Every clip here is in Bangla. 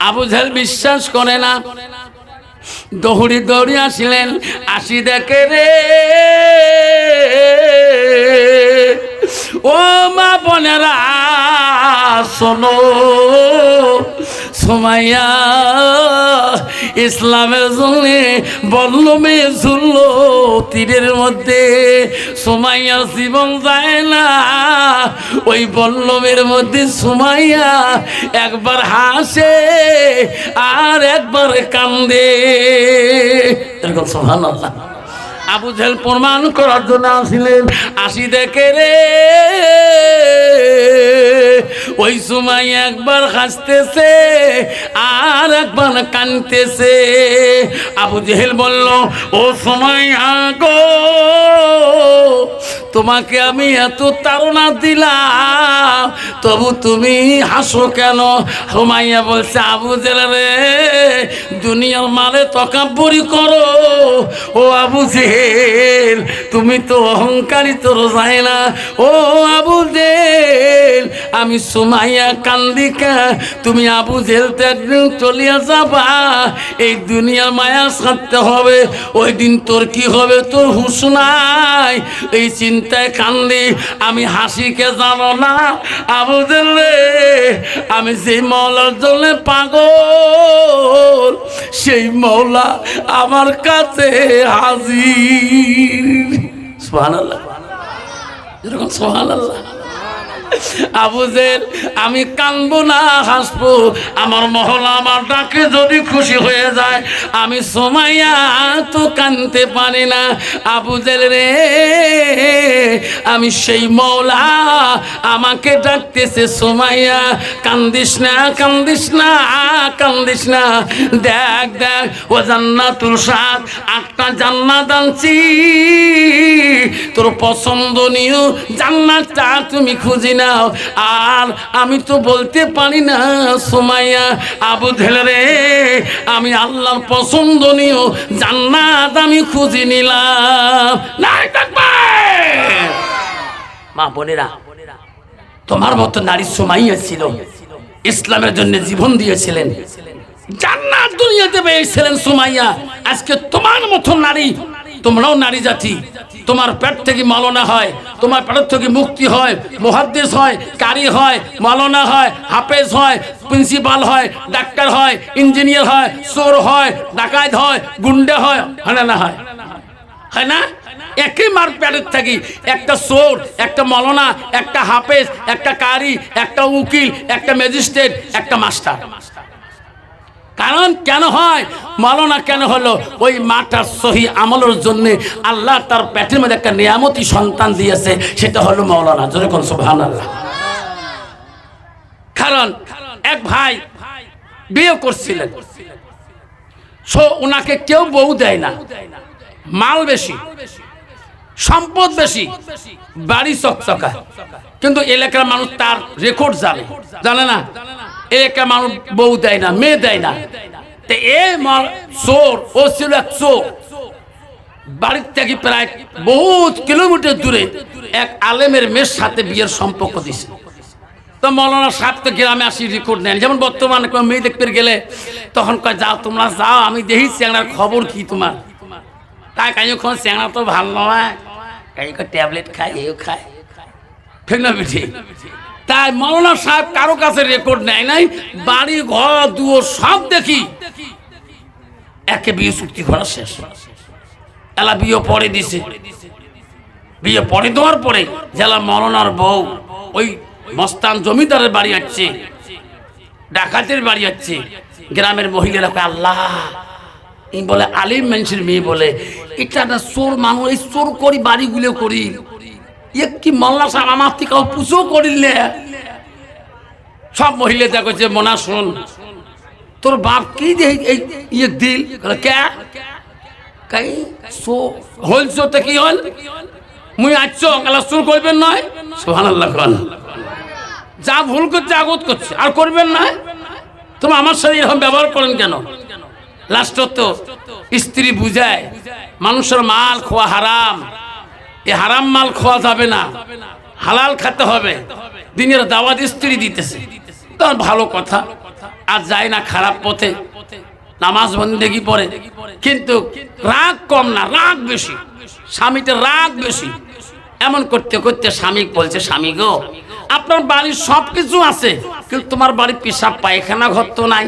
আবু জেহেল বিশ্বাস করে না, দৌড়ি দৌড়ি আসিলেন, আসি দেখে রে ও মা বোনেরা শোনো, সুমাইয়া ইসলামের জন্য বল্লমে ঝুলল তীরের মধ্যে। সুমাইয়া জীবন যায় না, ওই বল্লমের মধ্যে সুমাইয়া একবার হাসে আর একবার কান্দে। এরকম সুবহানাল্লাহ। আবু জেহেল প্রমাণ করার জন্য আসিলেন, আসি দেখে রে ওই সময় একবার হাসতেছে আর একবার কাঁদতেছে। আবু জেহেল বলল, ও সুমাইয়া গো, তোমাকে আমি এত তাড়না দিলাম তবু তুমি হাসো কেন? সুমাইয়া বলছে, আবু জেহেল রে, দুনিয়ার মালে তকাব্বুরি করো। ও আবু জেহেল, তুমি তো অহংকারী, তোর যায় না। ও আবু জেহেল, আমি সুমাইয়া কান্দিকা, তুমি আবু জেহেল তো একদিন চলিয়া যাবা, এই দুনিয়ার মায়া ছাড়তে হবে। ওই দিন তোর কি হবে, তোর হুঁশ নাই, এই চিন্তায় কান্দি। আমি হাসিকে জানো না আবু জেহেল রে, আমি সেই মওলার জন্য পাগল, সেই মওলা আমার কাছে হাজির। সুবহানাল্লাহ, এরকম সুবহানাল্লাহ। আবু জেহেল, আমি কাঁদবো না হাসবো, আমার মহলা আমার ডাকে যদি খুশি হয়ে যায়, আমি সুমাইয়া তো কাঁদতে পারি না। আবু জেহেল রে, আমি সেই মওলা আমাকে ডাকতেছে, সুমাইয়া কান্দিস না, কান্দিস না, কান্দিস না। দেখ দেখ, ও জান্নাতুল সাদ, 8টা জান্নাত আনছি, তোর পছন্দনীয় জান্নাতটা তুমি খুঁজি নাও। আর আমি তো বলতে পারি না সুমাইয়া। আবু জেহেল রে, আমি আল্লাহর পছন্দনীয় জান্নাত আমি খুঁজি নিলাম। নাই থাকবে মা বোনেরা, তোমার মতো নারী সুমাইয়া ছিল, ইসলামের জন্য জীবন দিয়েছিলেন, জান্নাত দুনিয়াতে পেয়েছিলেন সুমাইয়া। আজকে তোমার মতো নারী, তোমরাও নারী জাতি, তোমার পেট থেকে মাওলানা হয়, তোমার পেটের থেকে মুক্তি হয়, মুহাদ্দিস হয়, কারি হয়, মাওলানা হয়, হাফেজ হয়, প্রিন্সিপাল হয়, ডাক্তার হয়, ইঞ্জিনিয়ার হয়, চোর হয়, ডাকাত হয়, গুন্ডা হয়, হয় না? হয়, হয় না? একই মার পেটের থাকি একটা চোর, একটা মাওলানা, একটা হাফেজ, একটা কারি, একটা উকিল, একটা ম্যাজিস্ট্রেট, একটা মাস্টার। কারণ কেন হয়? মাওলানা কেন হলো? ওই মাটার সহি আমলের জন্য আল্লাহ তার পেটের মধ্যে একটা নিয়ামতি সন্তান দিয়েছে, সেটা হলো মাওলানা। জোরে কোন সুবহানাল্লাহ। কারণ এক ভাই বিয়ে করছিলেন, ওনাকে কেউ বউ দেয় না, মাল বেশি, সম্পদ বেশি, বাড়ি চকচকা, কিন্তু এলাকার মানুষ তার রেকর্ড জানে, জানে না? এলাকার মানুষ বউ দেয় না, মেয়ে দেয় না। চোর, ও ছিল এক চোর, বাড়ির থেকে প্রায় বহুত কিলোমিটার দূরে এক আলেমের মেয়ের সাথে বিয়ের সম্পর্ক দিছে। তো মৌলানা সাহেব তো গ্রামে আসি রেকর্ড নেন। যেমন বর্তমানে কোনো মেয়ে দেখতে গেলে তখন কয়, যাও তোমরা যাও, আমি দেখি চ্যাংড়ার খবর কি তোমার। তাই কাইখন চ্যাংড়া তো ভালো নয়, কাই ট্যাবলেট খায়, এও খায়, ঠিক না বেঠি? তাই মৌলানা সাহেব কারো কাছে রেকর্ড নেয় নাই, বাড়ি ঘর দুয়ার সব দেখি, একে বিয়ে চুক্তি করা শেষ। এলা বিয়ে পরে দিছে, বিয়ে পরে দেওয়ার পরে জেলা মৌলানার বউ ওই মস্তান জমিদারের বাড়ি আসছে, ডাকাতের বাড়ি আসছে। গ্রামের মহিলারা কয়, আল্লাহ, এই বলে আলিম মানুষের মেয়ে বলে, এটা একটা চোর মানুষ, এই চোর করি বাড়িগুলো করি, কি মোল্লা সাহেব আমার থেকে পুজো করিলে। সব মহিলা দেখছে, মনা শোন, তোর বাপ কি ইয়ে দিল কে হল, চোরতে কি হল, মুই আছ চোর করবেন নয়। সুবহানাল্লাহ। যা ভুল করছে আগত করছে, আর করবেন না। তুমি আমার সাথে এরকম ব্যবহার করেন কেন? লাস্ট তো স্ত্রী বুঝায়, মানুষের মাল খোয়া হারাম, এ হারাম মাল খাওয়া যাবে না, হালাল খেতে হবে। দিনের দাওয়াত স্ত্রী দিতেছে, তখন ভালো কথা, আর যায় না খারাপ পথে, নামাজ বন্দেগি পড়ে, কিন্তু রাগ কম না, রাগ বেশি, স্বামীতে রাগ বেশি। এমন করতে করতে স্বামী বলছে, স্বামী গো, আপনার বাড়ির সব কিছু আছে, কিন্তু তোমার বাড়ির পেশাব পায়খানা ঘর তো নাই।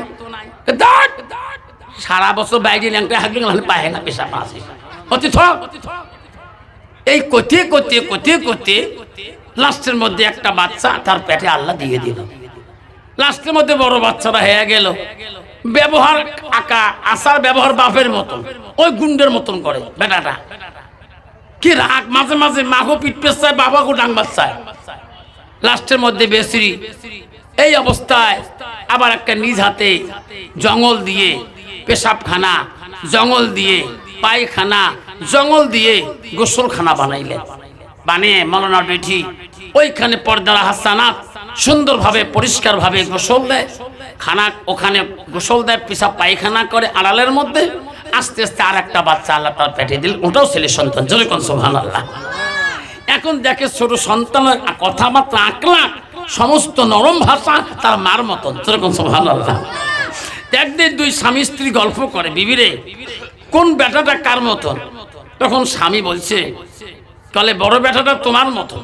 সারা বছর বাইরে ল্যাংটা হাঁকলে পায়খানা পেশাব আছে। এই করতে করতে করতে করতে লাস্টের মধ্যে একটা বাচ্চা তার পেটে আল্লাহ দিয়ে দিল। লাস্টের মধ্যে বড় বাচ্চারা হয়ে গেল, ব্যবহার আকা আসার ব্যবহার বাপের মতন, ওই গুন্ডের মতন করে বেটাটা। কি রাগ, মাঝে মাঝে মাকে পিট পেঁচায়, বাবাকে ডাং বাচ্চায়। লাস্টের মধ্যে বেসরি এই অবস্থায় আবার একটা নিজ হাতে জঙ্গল দিয়ে পেশাবখানা, জঙ্গল দিয়ে পায়খানা, জঙ্গল দিয়ে গোসলখানা বানাইলেন। বানিয়ে মৌলানার বেটি ওইখানে পর্দার হাসানাত সুন্দরভাবে পরিষ্কারভাবে গোসল দেয়, খানা ওখানে গোসল দেয়, পেশাব পায়খানা করে আড়ালের মধ্যে। আস্তে আস্তে আর একটা বাচ্চা আল্লাহ তার পেটে দিল, ওটাও ছেলে সন্তান। জোরে কোন সুবহানাল্লাহ। এখন দেখে ছোট সন্তানের কথাবার্তা আকলাক সমস্ত নরম ভাষা তার মার মতন। জোরে কোন সুবহানাল্লাহ। একদিন দুই স্বামী স্ত্রী গল্প করে, বিবিরে কোন বেটাটা কার মতন? তখন স্বামী বলছে, কলে বড় বেটাটা তোমার মতন,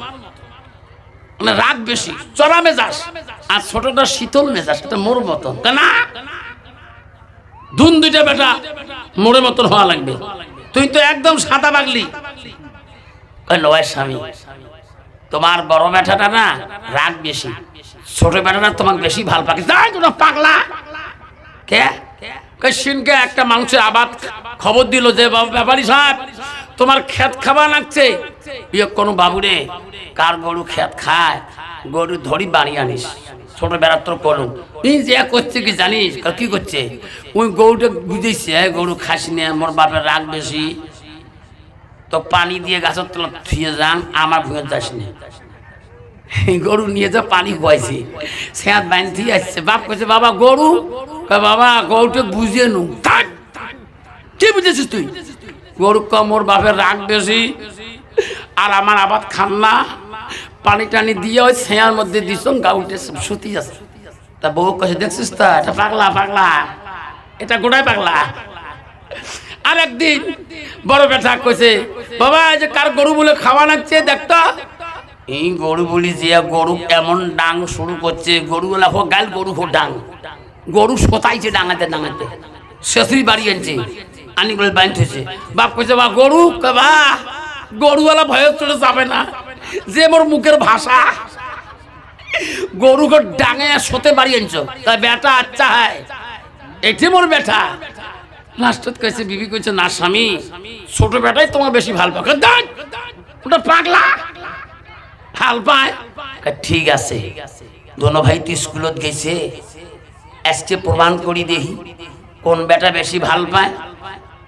মানে রাগ বেশি, চড়া মেজাজ, আর ছোটটা শীতল মেজাজ, এটা মোর মতন। না, দুইটা বেটা মোড়ের মতন হওয়া লাগবে, তুই তো একদম সাদা বাগলি। নয় স্বামী, তোমার বড় বেটাটা না রাগ বেশি, ছোট বেটাটা তোমাকে বেশি ভাল পাকে। তাই তো পাগলা কে সিনকে একটা মানুষের আবাদ খবর দিল যে ব্যাপারী সাহেব তোমার ক্ষেত খাওয়া লাগছে। ইয়ে কোনো বাবুরে, কার গরু ক্ষেত খায়, গরু ধরি বাড়ি আনিস। ছোট বেড়ার তোর করুন এই যে করছে কি জানিস? কি করছে? ওই গরুটা বুঝেছে গরু খাসি নে, মোর বাপের রাগ বেশি, তো পানি দিয়ে গাছের তলা ধুয়ে যান, আমার ভুঁয়ে যাস নে। গরু নিয়ে যা পানি খুয়াইছে, সেঁত বাইন দিয়ে আসছে। বাপ কইছে, বাবা গরু? বাবা গরুটা বুঝিয়ে নু। কি বুঝেছিস তুই? গরু মোর বাপের রাগ বেশি, আর আমার আবাদ খান না, পানি টানি দিয়ে ওই ছেঁয়ার মধ্যে দিস, গা উঠে সুতি আছে। তা বউ কাছে দেখছিস তা, এটা পাগলা পাগলা, এটা গোটাই পাগলা। আর একদিন বড় বেটা কইছে, বাবা এই যে কার গরু বলে খাওয়া লাগছে দেখতো। এই গরু বলি যে গরু এমন ডাং শুরু করছে, গরুগুলা হোক গাল, গরু হোক ডাং, গরু শোতাইছে ডাঙাতে ডাঙাতে, শেষরি বাড়ি আনছে, আনি করে বাঁধতেছে। বাপ কইছে, বা গরু? বা গরুওয়ালা ভয়ে চলে যাবে না, যে মোর মুখের ভাষা, গরুকে ডাঙে শোতে বাড়ি আনছো, তাই বেটা আচ্ছা হয়, এটি মোর বেটা। লাস্টত কইছে, বিবি কইছে, না স্বামী, ছোট বেটাই তোমার বেশি ভাল পায়। ওটা পাগলা ভাল পায়। ঠিক আছে, দোনো ভাই তো স্কুলত গেছে, আজকে প্রমাণ করি দেখি কোন বেটা বেশি ভাল পায়।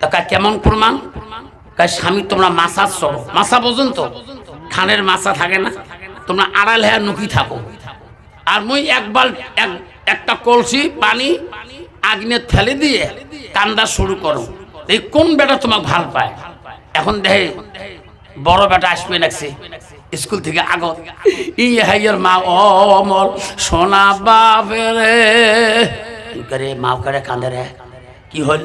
তা কেমন প্রমাণ? স্বামী তোমরা মাছা চড়ো, মাছা পর্যন্ত খানের মাছা থাকে না, তোমরা আড়াল হ্যাঁ নুকি থাকো, আর মুই একটা কলসি পানি আগ্নে ফেলে দিয়ে কান্দা শুরু করো, এই কোন বেটা তোমাকে ভাল পায়। এখন দেখে বড় বেটা আসবে লাগছে স্কুল থেকে আগত, ই হাইয়ের মা, ও মর সোনা বাপেরে মা করে কান্দে রে। কি হল?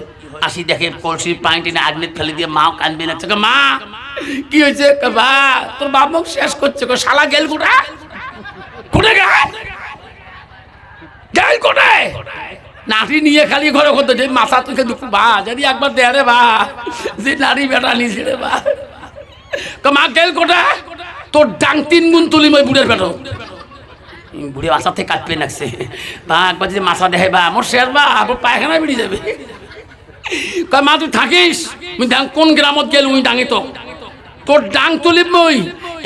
আসি দেখে কলসির পানি টেনে আগ্নে ফেলে দিয়ে মাও কান্দবে লাগছে। মা কি হয়েছে? বা তোর বাপ মুখ শেষ করছে, শালা গেল কোথায়, কোথায় গেল কোথায়? নাটি নিয়ে খালি ঘরে করতো, যে মাথা তুকে দুঃখ বা যদি একবার দে রে বা, যে নারী বেটা নিছে রে বা। মা গেল কোথায়? তোর ডাং 3 গুণ তুলি মই বুড়ের বেটো, বুড়ি মাথা থেকে কাটবে লাগছে। বা একবার যদি মাথা দেখে বা মোর শেষ বা পায়খানা বেরিয়ে যাবে। মা তুই থাকিস, মুই ডাং কোন গ্রামত গেল উই ডাঙি তো, তোর ডাং তুলি মই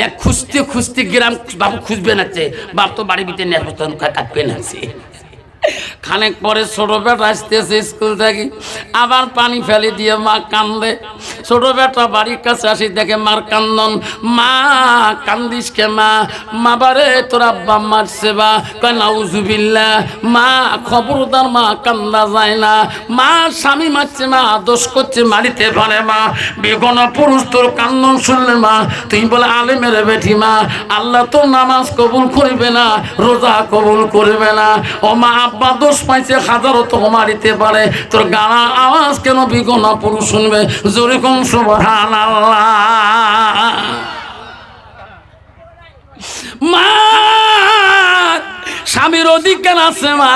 এক খুঁজতে খুঁজতে গ্রাম বাবু খুঁজবে নাচছে, বাপ তো বাড়ির ভিতরে নিয়ে কাটবে নাচছে। খানেক পরে ছোট বেটা আসতেছে স্কুল থেকে, আবার পানি ফেলে দিয়ে মা কান্দে। ছোট বেটা বাড়ির কাছে আসি দেখে মার কান্দন। মা কান্দিস কে মা? মা বারে তোর আব্বা মারছে বা। কয় নাউজুবিল্লাহ। মা খবরদার মা, কান্দা যায় না। মা স্বামী মারছে, মা দোষ করছে, মারিতে পারে মা। বেগনা পুরুষ তোর কান্দন শুনলে মা তুই বলে আলেমের বেঠি মা, আল্লাহ তোর নামাজ কবুল করবে না, রোজা কবুল করবে না। ও মা আব্বা দোষ পাইছে হাজারো তো মারিতে পারে, তোর গানার আওয়াজ কেন বিগনা পুরুষ শুনবে? জোরে কোন সুবহানাল্লাহ। মা স্বামীর অধিকার আছে মা,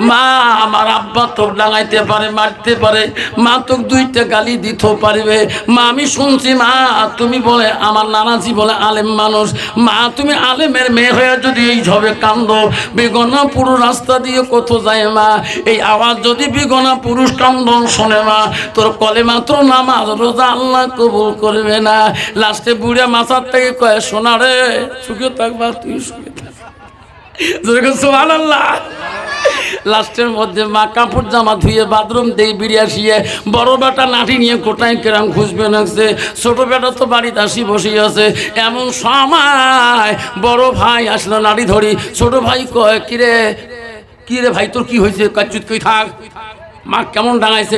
মা আমার আব্বা তো ডাঙাইতে পারে, মারতে পারে, মা তো দুইটা গালি দিতে পারবে। মা আমি শুনছি মা তুমি বলে আমার নানাজি বলে আলেম মানুষ, মা তুমি আলেমের মেয়ে হয়ে যদি এই ঝবে কান্দ, বেগনা পুরুষ রাস্তা দিয়ে কত যায় মা, এই আওয়াজ যদি বেগনা পুরুষ কান্দন শোনে মা, তোর কলে মাত্র নামাজ রোজা আল্লাহ কবুল করবে না। লাস্টে বুড়া মাথার থেকে কয়ে শোনা রে সুখে থাকবা, তুই সুখে থাক। সুবহানাল্লাহ। লাস্টের মধ্যে মা কাপড় জামা ধুয়ে বাথরুম দিয়ে বেরিয়ে আসিয়ে বড় বেটা লাঠি নিয়ে কোটায় কেরাম খুঁজবে নাকছে, ছোট বেটা তো বাড়িতে আসি বসে আছে। এমন সময় বড় ভাই আসলো লাঠি ধরি, ছোট ভাই কয় কিরে কিরে ভাই তোর কি হয়েছে? কাচুত কই থাক, মা কেমন ডাঙাইছে?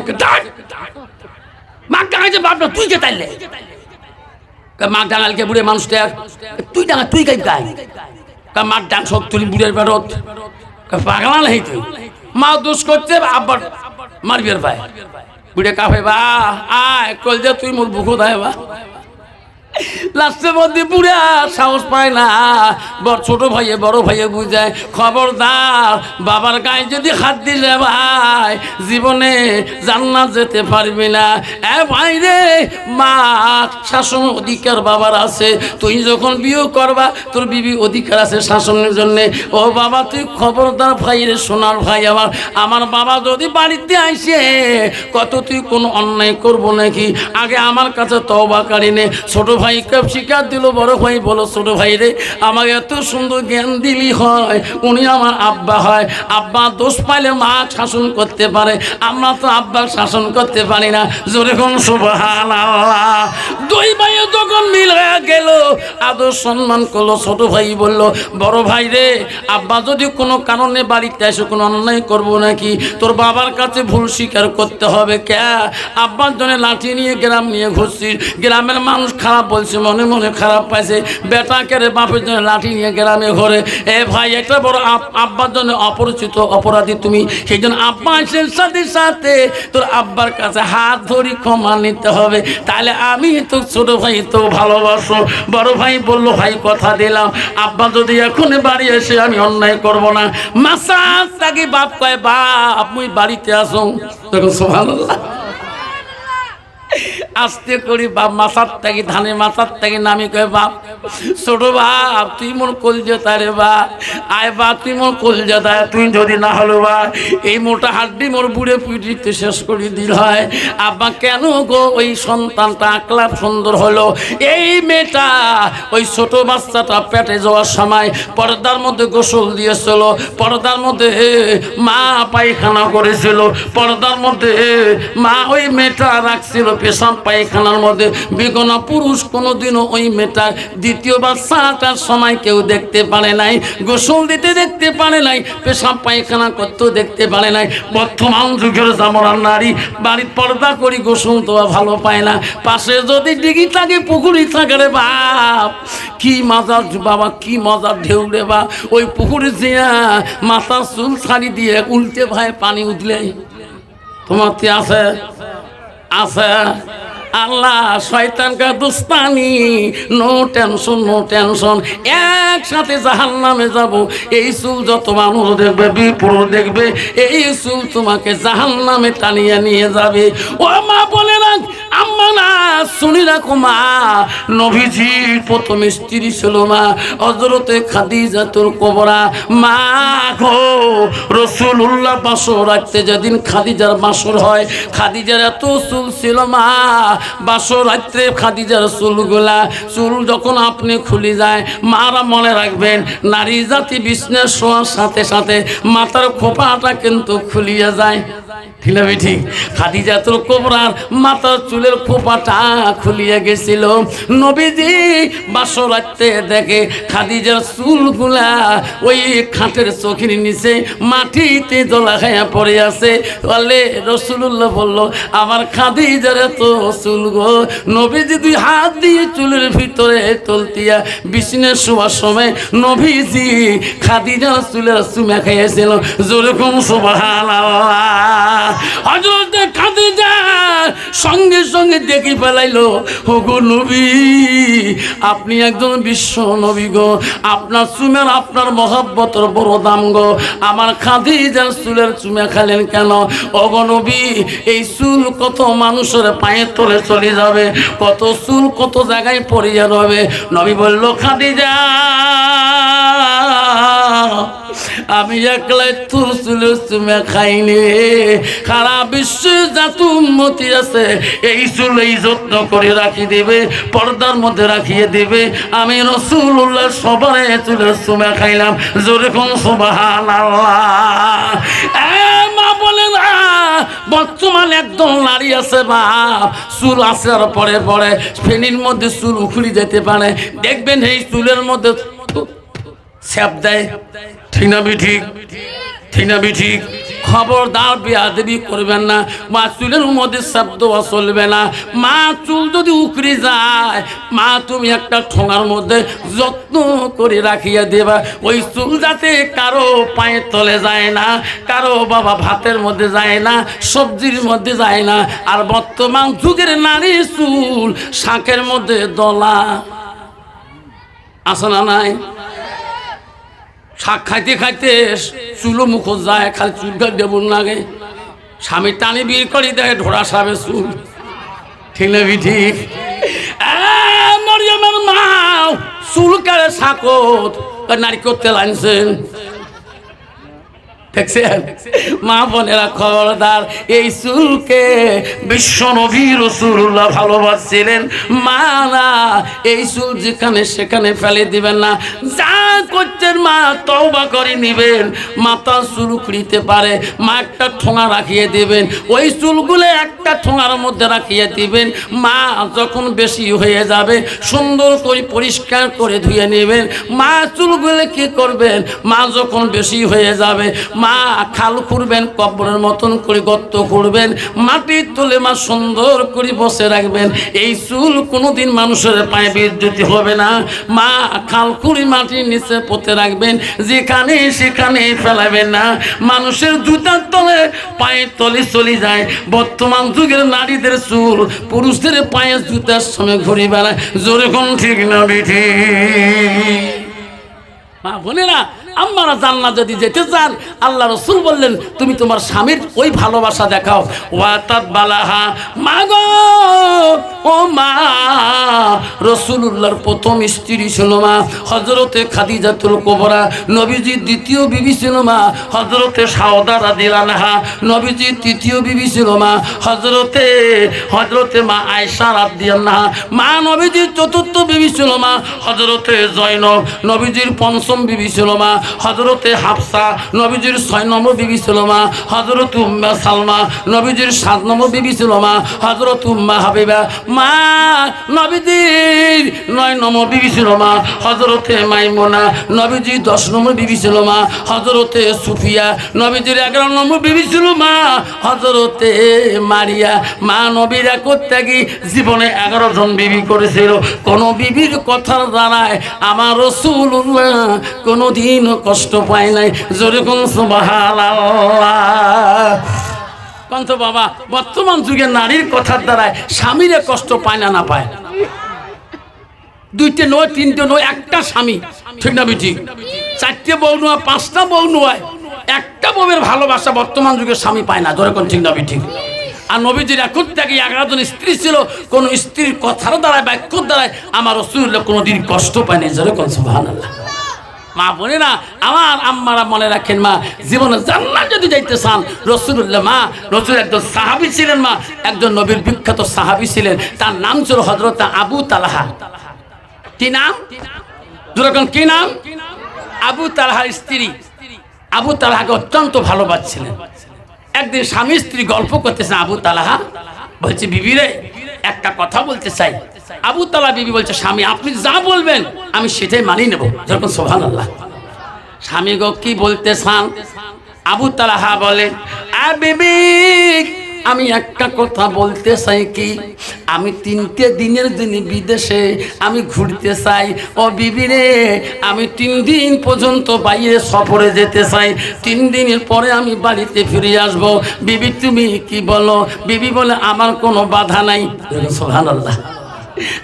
মা ডাঙাইছে বাপটা তুই কে তাইলে? মা ডাঙালকে বুড়ে মানুষটা তুই ডাঙা তুই গাই গাই মার ডান সব তুলি বুড়ের বেরত পাগলা নাই তুই। মা দোষ করছে আব্বার মারবিয়ার ভাই বুড়ে কাফে বা আয় কল যে তুই মোর বুকো দেয় বা। লাস্টের মধ্যে বুড়া সাহস পায় না, ছোট ভাইয়ে বড় ভাইয়ে বুঝায় খবরদার বাবার গায়ে যদি হাত দিলে ভাই জীবনে জান্নাত যেতে পারবি না। এ ভাই রে মা শাসন অধিকার বাবার আছে, তুই যখন বিয়ে করবা তোর বিবি অধিকার আছে শাসনের জন্যে। ও বাবা তুই খবরদার ভাই রে সোনার ভাই আমার, আমার বাবা যদি বাড়িতে আসে কত তুই কোনো অন্যায় করবো নাকি, আগে আমার কাছে তওবা করি নে। ছোট ভাই কেব শিকার দিল, বড় ভাই বলো ছোট ভাই রে আমাকে এত সুন্দর জ্ঞান দিলি হয়, উনি আমার আব্বা হয়। আব্বা দোষ পাইলে মা শাসন করতে পারে, আমরা তো আব্বা শাসন করতে পারি না। জোরে কোন সুবহানাল্লাহ। দুই ভাইয়ে যখন মিল হয়ে গেল আদর সম্মান করলো, ছোট ভাই বলল বড় ভাই রে আব্বা যদি কোনো কারণে বাড়িতে এসে কোনো অন্যায় করবো নাকি, তোর বাবার কাছে ভুল স্বীকার করতে হবে। কে আব্বার জন্য লাঠি নিয়ে গ্রাম নিয়ে ঘুরছি, গ্রামের মানুষ খারাপ বলছে, মনে মনে খারাপ পাইছে, বেটাকে রে বাপের জন্য লাঠি নিয়ে গ্রামে ঘরে। এ ভাই এটা বড় আব্বার জন্য অপরিচিত অপরাধী তুমি, সেই জন্য আব্বা আসেন সাথে সাথে তোর আব্বার কাছে হাত ধরি ক্ষমা নিতে হবে, তাহলে আমি তো ছোট ভাই তো ভালোবাসো। বড় ভাই বলল ভাই কথা দিলাম আব্বা যদি এখন বাড়ি এসে আমি অন্যায় করব না। মাসাজ তাকে বাপ কয় বাপ মুই বাড়িতে আসো, তখন সুবহানাল্লাহ আস্তে করি বাপ মাথার থেকে ধানের মাথার থেকে নামি কয় বাপ ছোট বাপ তুই মোর কলজেতা রে বা, আয় বা তুই মোর কলজেতা, তুই যদি না হলো বা এই মোটা হাড্ডি মোর বুড়ে পিটিতে শেষ করে দিল হয়। আব্বা কেন গো ওই সন্তানটা আকলাপ সুন্দর হলো, এই মেয়েটা ওই ছোট বাচ্চাটা পেটে যাওয়ার সময় পর্দার মধ্যে গোসল দিয়েছিল, পর্দার মধ্যে মা পায়খানা করেছিল, পর্দার মধ্যে মা ওই মেয়েটা রাখছিল পেশাব পায়খানার মধ্যে। বেগনা পুরুষ কোনোদিনও ওই মেয়েটা দ্বিতীয়বার সারাটার সময় কেউ দেখতে পারে নাই, গোসল দিতে দেখতে পারে নাই, পেশাব পায়খানা করতেও দেখতে পারে নাই। বর্তমান যুগের জামরার নারী বাড়ির পর্দা করি গোসল তো ভালো পায় না, পাশে যদি ডিগি থাকে পুকুরি থাকে রে বাপ কি মজার বাবা, কি মজার ঢেউ রে বা, ওই পুকুরে যেয়া মাথার চুল ছাড়ি দিয়ে উল্টে ভাই পানি উঠলে তোমার আছে আছে আল্লাহ শয়তানকা দুস্তানি, নো টেনশন নো টেনশন, একসাথে জাহান্নামে যাব। এই চুল যত মানুষ দেখবে বিপুল দেখবে, এই চুল তোমাকে জাহান্নামে টানিয়ে নিয়ে যাবে। ও মা বলে না আম্মা না শুনি রাখো মা, নবীজির প্রথম স্ত্রী ছিল মা হযরতে খাদিজাতুল কুবরা। মা গো রাসূলুল্লাহ বাসর রাখতে যেদিন খাদিজার বাসর হয়, খাদিজার এত চুল ছিল মা, বাসর রাত্রে খাদিজার চুলগুলা চুল যখন আপনি খুলে যায় মারা মনে রাখবেন নারী জাতি বিছানায় শোয়ার সাথে সাথে মাথার খোপাটা কিন্তু খুলিয়ে যায়। ঠিক না ঠিক? খাদিজাতুল কুবরার মাথার চুলের খোপাটা খুলিয়ে গেছিল। নবীজি বাসরাতে দেখে খাদিজার চুলগুলা ওই খাটের চোখের নিচে মাটিতে দোলা খাইয়া পড়ে আছে। বলে রাসূলুল্লাহ বলল, আমার খাদিজার তো চুল গো। নবীজি দুই হাত দিয়ে চুলের ভিতরে তলতিয়া বিছানায় শোয়ার সময় নবীজি খাদিজার চুলের চুমা খাইয়েছিল। জোরে কোন সুবহানাল্লাহ। হযরত খাদিজা সঙ্গে সঙ্গে দেখি ফেলাইলো, ওগো নবী, আপনি একজন বিশ্ব নবী গো, আপনার চুমের আপনার মহব্বতের বড় দাম গো। আমার খাদিজার চুলের চুমা খালেন কেন? ওগো নবী, এই চুল কত মানুষের পায়ে তলে চলে যাবে, কত চুল কত জায়গায় পড়িয়া রবে। নবী বলল, খাদিজা, আমি একলাই তোর চুলের চুমা খাইনি, সারা বিশ্বে যত উম্মতি আছে এই চুল এই যত্ন করে রাখি দেবে, পর্দার মধ্যে রাখিয়ে দেবে। আমি রাসূলুল্লাহ সবার চুলের চুমা খাইলাম। জোরে কোন সুবহানাল্লাহ। মা বলে না, বর্তমান একদম নারী আছে বাপ, চুল আসার পরে পরে ফেনির মধ্যে চুল উখড়ি যেতে পারে, দেখবেন এই চুলের মধ্যে স্যাপ দেয়। ঠিক না ঠিক? ঠিক না ঠিক? খবরদার বেয়াদবি করবেন না। মা চুলের মধ্যে শব্দ চলবে না। মা চুল যদি উকড়ে যায়, মা তুমি একটা ঠোঙার মধ্যে যত্ন করে রাখিয়া দেবা। ওই চুল যাতে কারো পায়ে তলে যায় না, কারো বাবা ভাতের মধ্যে যায় না, সবজির মধ্যে যায় না। আর বর্তমান যুগের নারী চুল শাকের মধ্যে দলা আছে না নাই? শাক খাইতে খাইতে চুলো মুখ যায়, খালি চুল দেবুন লাগে। স্বামী টানি বিয়ে করি দেখে ঢোড়া সাবে চুল। ঠিক না ঠিক? মরিয়মের মা চুল কাড়ে শাকত নারিকেল তেল আনছেন। দেখছেন? মা বোনেরা খবরদার, এই চুলকে বিশ্ব নবী রাসূলুল্লাহ ভালোবাসছিলেন। মা না, এই চুল যেখানে সেখানে ফেলে দিবেন না। যা করছেন মা তওবা করে নিবেন। মাথা চুল উখড়িতে পারে, মা একটা ঠোঙা রাখিয়ে দিবেন। ওই চুলগুলো একটা ঠোঙার মধ্যে রাখিয়ে দিবেন। মা যখন বেশি হয়ে যাবে সুন্দর করে পরিষ্কার করে ধুয়ে নেবেন। মা চুলগুলো কি করবেন? মা যখন বেশি হয়ে যাবে মা খাল খুঁড়বেন, কবরের মতন করে গর্ত খুঁড়বেন, মাটির তলে মা সুন্দর করে বসে রাখবেন। এই চুল কোনোদিন মানুষের পায়ে বিদ্যুতি হবে না। মা খাল খুঁড়ি মাটির নিচে পুঁতে রাখবেন, যেখানে সেখানে ফেলাবেন না। মানুষের জুতার তলে পায়ের তলে চলে যায়। বর্তমান যুগের নারীদের চুল পুরুষদের পায়ে জুতার সময় ঘুরে বেড়ায়। জোরে কোন ঠিক না বেঠি? মা বোনেরা, আমরা জান্নাত যদি যেতে চান, আল্লাহ রাসূল বললেন তুমি তোমার স্বামীর ওই ভালোবাসা দেখাও। ওয়াতাত বালাহা, মা গো, ও মা, রাসূলুল্লাহর প্রথম স্ত্রী ছিল মা হযরতে খাদিজাতুল কুবরা। নবীজির দ্বিতীয় বিবি ছিল মা হযরতে সাউদা রাদিয়াল্লাহু আনহা। নবীজির তৃতীয় বিবি ছিল মা হযরতে মা আয়েশা রাদিয়াল্লাহু আনহা। মা নবীজির চতুর্থ বিবি ছিল মা হযরতে জয়নব। নবীজির পঞ্চম বিবি ছিল মা হযরতে হাফসা। নবীজির 6 নম্বর বিবি ছিল মা হযরত উম্মে সালমা। নবীজির 7 নম্বর বিবি ছিল মা হযরত উম্মে হাবিবা। মা নবীজির 9 নম্বর বিবি ছিল মা হযরতে মাইমুনা। নবীজির 10 নম্বর বিবি ছিল মা হযরতে সুফিয়া। নবীজির 11 নম্বর বিবি ছিল মা হযরতে মারিয়া। মা নবীরা করতে গিয়ে জীবনে 11 জন বিবি করেছিল। কোন বিবির কথার দ্বারায় আমার রাসূলুল্লাহ কোনদিন কষ্ট পায় নাই। জোরে কোন সুবহানাল্লাহ। কোন তো বাবা, বর্তমান যুগের নারীর কথার দ্বারায় স্বামীরে কষ্ট পায় না? না পায়? 2টে নয়, 3টে নয়, একটা স্বামী। ঠিক না ঠিক? 4টে বউ নয়, 5টা বউ নয়, একটা বউয়ের ভালোবাসা বর্তমান যুগের স্বামী পায় না। জোরে কোন ঠিক না ঠিক? আর নবীজির এখন থেকে 11 জন স্ত্রী ছিল। কোন স্ত্রীর কথার দ্বারায়, বাক্যর দ্বারায় আমার রাসূলুল্লাহ কোনদিন কষ্ট পায়নি। জোরে কোন সুবহানাল্লাহ। মা বোনেরা আমার, আম্মারা মনে রাখেন, মা জীবনে জান্নাত যদি যাইতে চান, রাসূলুল্লাহ, মা রাসূল একজন সাহাবী ছিলেন। মা একজন নবীর বিখ্যাত সাহাবী ছিলেন। তার নাম ছিল হযরত আবু তালহা। কি নাম? যেরকম কি নাম? আবু তালহার স্ত্রী আবু তালহাকে অত্যন্ত ভালোবাসছিলেন। একদিন স্বামী স্ত্রী গল্প করতেছে, আবু তালহা বলছে বিবি রে একটা কথা বলতে চাই। আবু তালহা বিবি বলছে স্বামী আপনি যা বলবেন আমি সেটাই মানি নেব। যখন সুবহানাল্লাহ। স্বামী গো কি বলতে চান? আবু তালহা বলে বিবি আমি একটা কথা বলতে চাই কি, আমি 3টে দিনের জন্য বিদেশে আমি ঘুরতে চাই। ও বিবি রে আমি 3 দিন পর্যন্ত বাইরে সফরে যেতে চাই, 3 দিনের পরে আমি বাড়িতে ফিরে আসব। বিবি তুমি কি বলো? বিবি বলে আমার কোনো বাধা নাই। সুবহানাল্লাহ।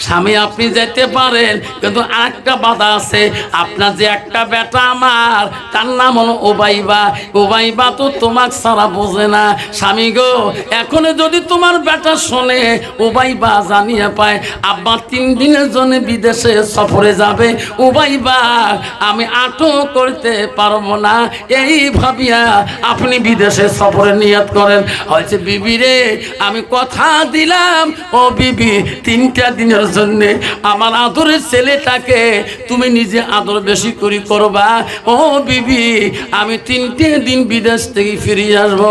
স্বামী আপনি যেতে পারেন, কিন্তু আরেকটা বাধা আছে। আপনার যে একটা বেটা আমার তার নাম হলো ওবাইবা, ওবাইবা তো তোমাক সারা বোঝে না। স্বামী গো এখন যদি তোমার বেটা শোনে, ওবাইবা জানিয়ে পায় আব্বা 3 দিনের জন্য বিদেশে সফরে যাবে, ওবাইবা আমি আটক করতে পারবো না, এই ভাবিয়া আপনি বিদেশে সফরে নিয়ত করেন। হয়েছে বিবি রে আমি কথা দিলাম, ও বিবি 3টা দিনের জন্য আমার আদরের ছেলেটাকে তুমি নিজে আদর বেশি করে করবা। ও বিবি আমি 3টে দিন বিদেশ থেকে ফিরে আসব।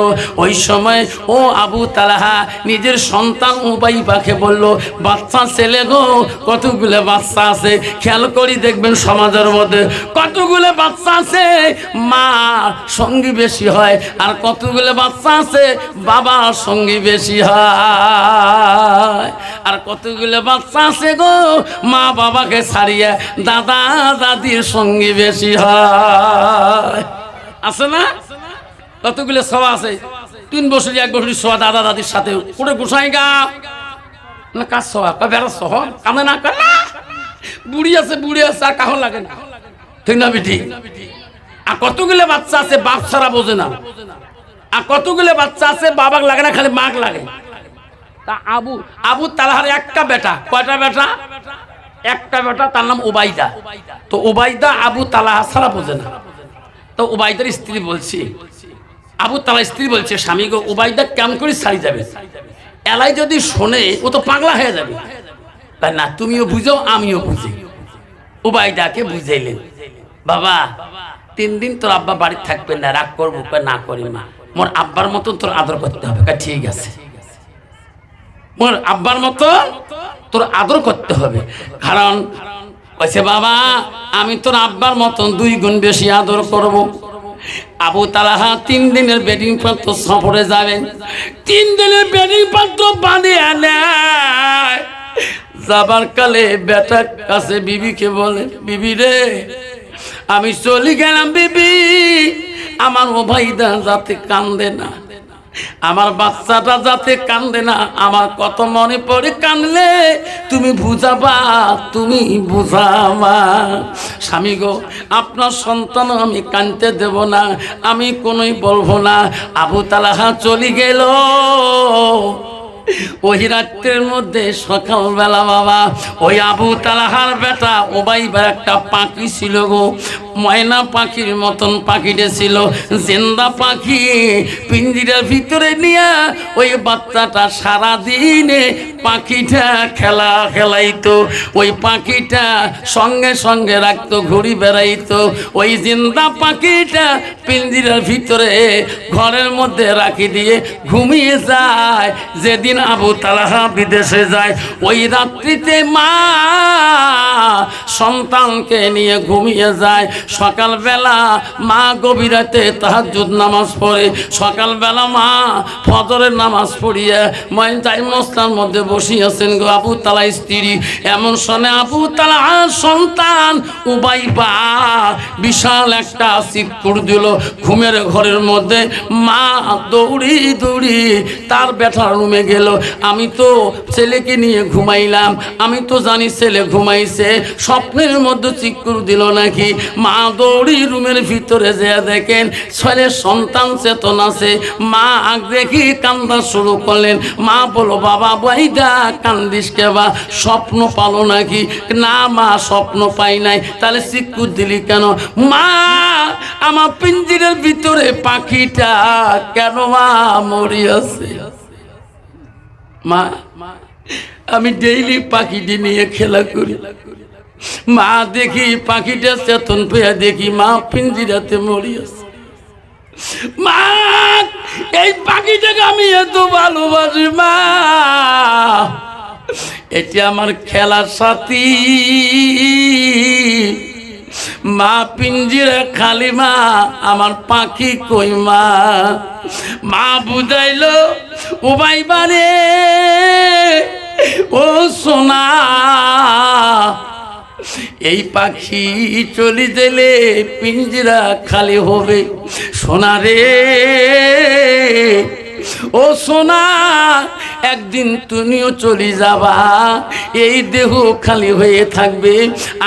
ওই সময় ও আবু তালহা নিজের সন্তান উবাইবাকে বলল বাচ্চা ছেলে গো কতগুলো বাচ্চা আছে, খেয়াল করি দেখবেন সমাজের মধ্যে কতগুলো বাচ্চা আছে মা সঙ্গী বেশি হয়, আর কতগুলো বাচ্চা আছে বাবার সঙ্গী বেশি হয়, আর কতগুলো বাচ্চা আছে গো মা বাবাকে ছাড়িয়ে দাদা দাদির সঙ্গী বেশি হয়। আছে না? কতগুলো সভা আছে 3 বছর 1 বছর সভা দাদা দাদির সাথে করে গোসাই গা না কাজ সভা বেড়া সহ কামে না করে না। বুড়ি আছে আর কাহন লাগে না, ঠিক না বেটি? আর কতগুলো বাচ্চা আছে বাপ ছাড়া বোঝে না, আর কতগুলো বাচ্চা আছে বাবাক লাগে না খালি মাক লাগে। তা আবু তালহার একটা বেটা, কয়টা বেটা? একটা বেটা, তার নাম ওবাইদা। তো ওবাইদা আবু তালহা ছাড়া বোঝে না। তো ওবাইদার স্ত্রী বলছি, আবু তালহা স্ত্রী বলছে স্বামী গো ওবাইদা কেমন করে ছাড়ি যাবে? এলাই যদি শোনে ও তো পাগলা হয়ে যাবে। তাই না তুমিও বুঝো আমিও বুঝি। ওবাইদাকে বুঝাইলেন বাবা 3 দিন তোর আব্বা বাড়ি থাকবে না, রাগ করবো না করি মা, মোর আব্বার মতন তোর আদর করতে হবে। ঠিক আছে মোর আব্বার মতো তোর আদর করতে হবে। কারণ কইছে বাবা আমি তোর আব্বার মতন 2 গুণ বেশি আদর করব। আবু তালহা 3 দিনের বেডিং পত্র সফরে যাবেন। 3 দিনের বেডিং পত্র বাঁধিয়ে নেয়। যাবার কালে বেটার কাছে বিবিকে বলে বিবি রে আমি চলে গেলাম বিবি, আমার ওবাইদা যাতে কান্দে না, আমার বাচ্চাটা যাতে কান্দে না, আমার কত মনে পড়ে কানলে তুমি বুঝাবা, তুমি বুঝাবা। স্বামী গো আপনার সন্তান আমি কানতে দেব না, আমি কোনোই বলবো না। আবু তালহা চলে গেল। ওই রাত্রের মধ্যে সকালবেলা বাবা ওই আবু তালহার বেটা ওবাইবার একটা পাখি ছিল গো, ময়না পাখির মতন পাখিটা ছিল, জিন্দা পাখি। পিঞ্জিরার ভিতরে নিয়ে ওই বাচ্চাটা সারাদিনে পাখিটা খেলাইতো। ওই পাখিটা সঙ্গে সঙ্গে রাখতো, ঘুরি বেড়াইতো। ওই জিন্দা পাখিটা পিঞ্জিরার ভিতরে ঘরের মধ্যে রাখি দিয়ে ঘুমিয়ে যায়। যেদিন আবু তালহা বিদেশে যায় ওই রাত্রিতে মা সন্তানকে নিয়ে ঘুমিয়ে যায়। সকালবেলা মা গভীর রাতে তাহাজ্জুদ নামাজ পড়ে। সকালবেলা মা ফজরের নামাজ পড়িয়ে ময়দান মস্তার মধ্যে বসিয়েছেন গো আবু তালহা স্ত্রী। এমন শোনে আবু তালহার সন্তান উবাইবা বিশাল একটা চিৎকার দিল ঘুমের ঘরের মধ্যে। মা দৌড়ি তার বেটার রুমে গেল। আমি তো ছেলেকে নিয়ে ঘুমাইলাম, আমি তো জানি ছেলে ঘুমাইছে, স্বপ্নের মধ্যে চিৎকার দিল নাকি। মা দৌড়ি রুমের ভিতরে যে দেখেন ছেলের সন্তান চেতন আছে। মা দেখি কান্দা শুরু করলেন। মা বলো বাবা বাইদা কান্দিস কেবা, স্বপ্ন পালো নাকি? না মা স্বপ্ন পাই নাই। তাহলে চিৎকার দিলি কেন? মা আমার পিঞ্জিরের ভিতরে পাখিটা কেন মা মরিয়াছে। মা আমি ডেইলি পাখিটি নিয়ে খেলা করি, মা দেখি পাখিটা চেতন পেয়ে দেখি মা পিঞ্জিরাতে মরিয়াছে। মা এই পাখিটাকে আমি এত ভালোবাসি মা, এটি আমার খেলার সাথী মা, পিঞ্জিরা খালি মা, আমার পাখি কই মা। মা বুঝাইলো ও ভাই বারে ও সোনা, এই পাখি চলে গেলে পিঞ্জিরা খালি হবে সোনা রে। ও সোনা, একদিন তুমিও চলে যাবা, এই দেহ খালি হয়ে থাকবে,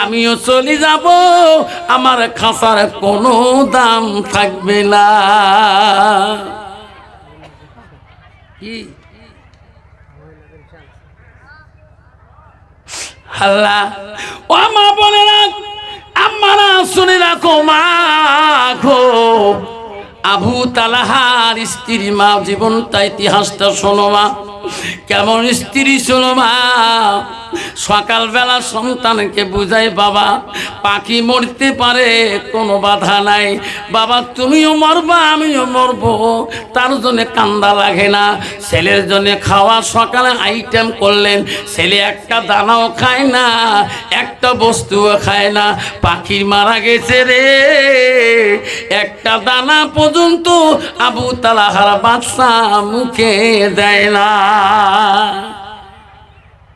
আমিও চলে যাব, আমার খাসার কোনো দাম থাকবে না। কি আল্লাহ, ও মা বলে রাখ, আমারা শুনে রাখো মা গো, আবু তালহার স্ত্রী মা, জীবনটা ইতিহাসটা শোনো মা, কেমন স্ত্রী শোনো মা। সকালবেলা সন্তানকে বুঝাই, বাবা পাখি মরতে পারে, কোনো বাধা নাই, বাবা তুমিও মরবা আমিও মরবো, তার জন্য কান্দা লাগে না। ছেলের জন্য খাওয়া সকালে আইটেম করলেন, ছেলে একটা দানাও খায় না, একটা বস্তুও খায় না, পাখি মারা গেছে রে, একটা দানা পর্যন্ত আবু তালহার বাচ্চা মুখে দেয় না।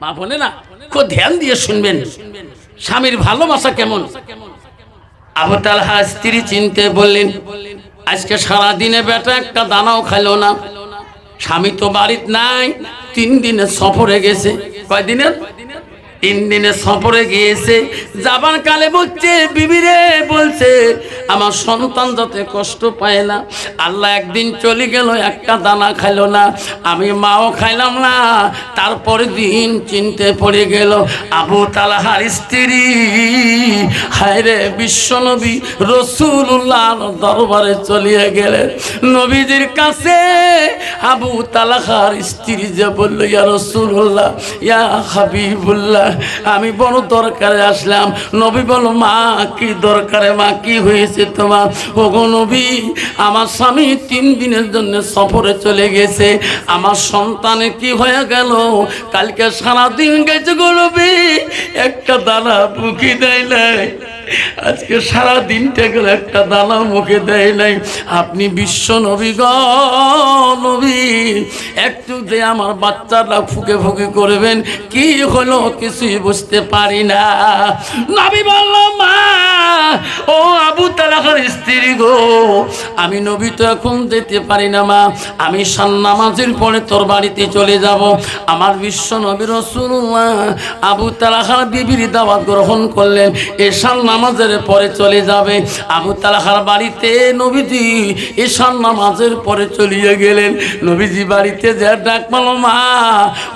মা বলে না, খুব ধ্যান দিয়ে শুনবেন স্বামীর ভালোবাসা কেমন। আবু তালহা স্ত্রী চিনতে বললেন, আজকে সারা দিনে বেটা একটা দানাও খাইলো না, স্বামী তো বাড়িতে নাই, 3 দিনের সফরে গেছে। কয় দিনের? 3 দিনের সফরে গিয়েছে। যাবার কালে বলছে, বিবিরে বলছে, আমার সন্তান যাতে কষ্ট পায় না, আল্লাহ একদিন চলে গেল, একটা দানা খাইলো না, আমি মাও খাইলাম না। তারপরে দিন চিনতে পড়ে গেল আবু তালহার স্ত্রী, হায় রে, বিশ্বনবী রাসূলুল্লাহ দরবারে চলিয়ে গেলেন। নবীজির কাছে আবু তালহার স্ত্রী যে বলল, ইয়া রাসূলুল্লাহ, ইয়া হাবিবুল্লাহ, আমি বড় দরকারে আসলাম। নবী বলো, মা কি দরকারে, মা কি হয়েছে তোমার? ওগো নবী, আমার স্বামী 3 দিনের জন্য সফরে চলে গেছে, আমার সন্তানে কি হয়ে গেল, কালকে সারাদিন গেছে গো নবী, একটা দানা মুখে দেয় নাই, আজকে সারা দিনটা গেল একটা দানা মুখে দেয় নাই। আপনি বিশ্ব নবী গো নবী, একটু যে আমার বাচ্চাটা ফুকে ফুকে করবেন, কি হলো কিছুই বুঝতে পারি না। নবী বলল, মা ও আবু তালহার স্ত্রী গো, আমি নবী তো এখন যেতে পারি না মা, আমি শান নামাজের পরে তোর বাড়িতে চলে যাব। আমার বিশ্ব নবী রাসূলুল্লাহ আবু তালহার বিবির দাওয়াত গ্রহণ করলেন, এশার নামাজের পরে চলে যাবে। আবু তালহার বাড়িতে নবীজি এশার নামাজের পরে চলিয়ে গেলেন। নবীজি বাড়িতে যা ডাক মারল, মা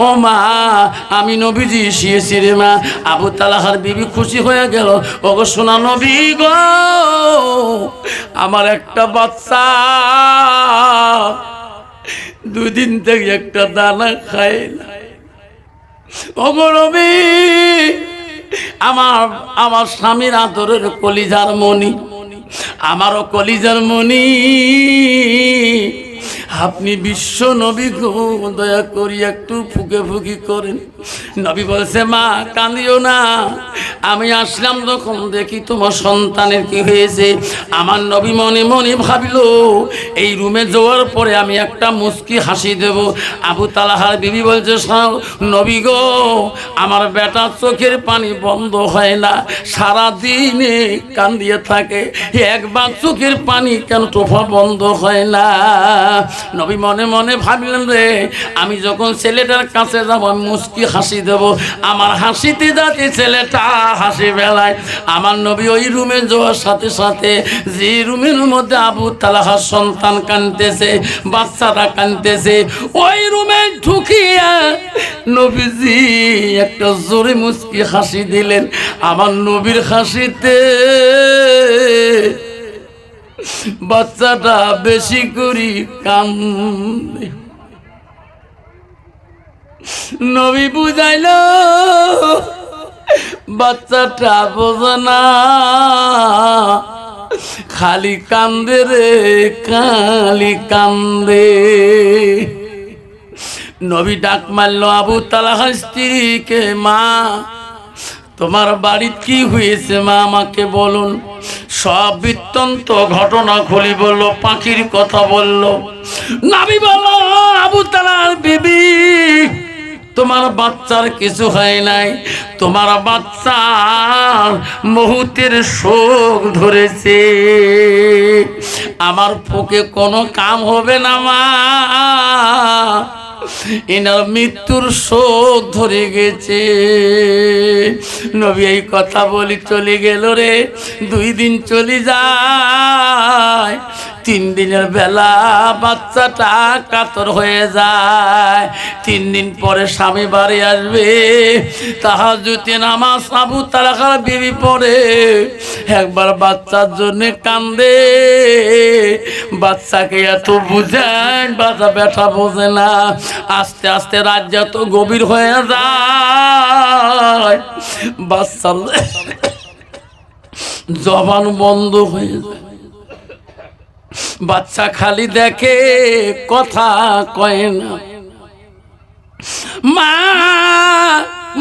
ও মা, আমি নবীজি এসেছি রে মা। আবু তালহার বিবি খুশি হয়ে গেল, ওগো সোনা নবী গো, আমার একটা বাচ্চা 2 দিন থেকে একটা দানা খায় না। ওগো নবী, আমার স্বামীর আদরের কলিজার মনি, আমারও কলিজার মনি, আপনি বিশ্ব নবী গো, দয়া করি একটু ফুকে ফুকি করেন। নবী বলছে, মা কাঁদিও না, আমি আসলাম যখন দেখি তোমার সন্তানের কি হয়েছে। আমার নবী মনে মনে ভাবিল, এই রুমে যাওয়ার পরে আমি একটা মুস্কি হাসি দেব। আবু তালহার বিবি বলছে, নবী গো, আমার বেটার চোখের পানি বন্ধ হয় না, সারাদিনে কান্দিয়ে থাকে, একবার চোখের পানি কেন টোফা বন্ধ হয় না। নবী মনে মনে ভাবলেন, রে আমি যখন ছেলেটার কাছে যাব, আমি মুস্কি হাসি দেব, আমার হাসিতে যাতে ছেলেটা হাসি বেলায়। আমার নবী ওই রুমে যাওয়ার সাথে সাথে, যে রুমের মধ্যে আবু তালহার সন্তান কাঁদতেছে, বাচ্চাটা কাঁদতেছে, ওই রুমে ঢুকিয়া নবীজি একটা জোরে মুস্কি হাসি দিলেন। আমার নবীর হাসিতে বাচ্চাটা বেশি করি কান্দে। নবী বুঝাইল, বাচ্চাটা বোঝে না, খালি কান্দে রে খালি কান্দে। নবী ডাক মারল আবু তালহার স্ত্রীকে, মা তোমার বাড়ির কি হয়েছে মা আমাকে বলুন। সব বৃত্তান্ত ঘটনা খুলি বলল, পাখির কথা বলল। নবী বলল, আবু তালহার বিবি তোমার বাচ্চার কিছু হয় নাই, তোমার বাচ্চার মুহূর্তের শোক ধরেছে। আমার পক্ষে কোনো কাম হবে না মা, এনার মৃত্যুর শোক ধরে গেছে। নবী এই কথা বলি চলে গেল রে। 2 দিন চলে যায়, 3 দিনের বেলা বাচ্চাটা কাতর হয়ে যায়। 3 দিন পরে স্বামী বাড়ি আসবে, তাহাজ্জুদে নামাজ আবু তালহার বিবি পড়ে, একবার বাচ্চার জন্য কান্দে। বাচ্চাকে এত বুঝায়, বাচ্চা ব্যথা বোঝে না। আস্তে আস্তে রাত যত গভীর হয়ে যায়, বাচ্চার জবান বন্ধ হয়ে যায়। বাচ্চা খালি দেখে, কথা কয় না। মা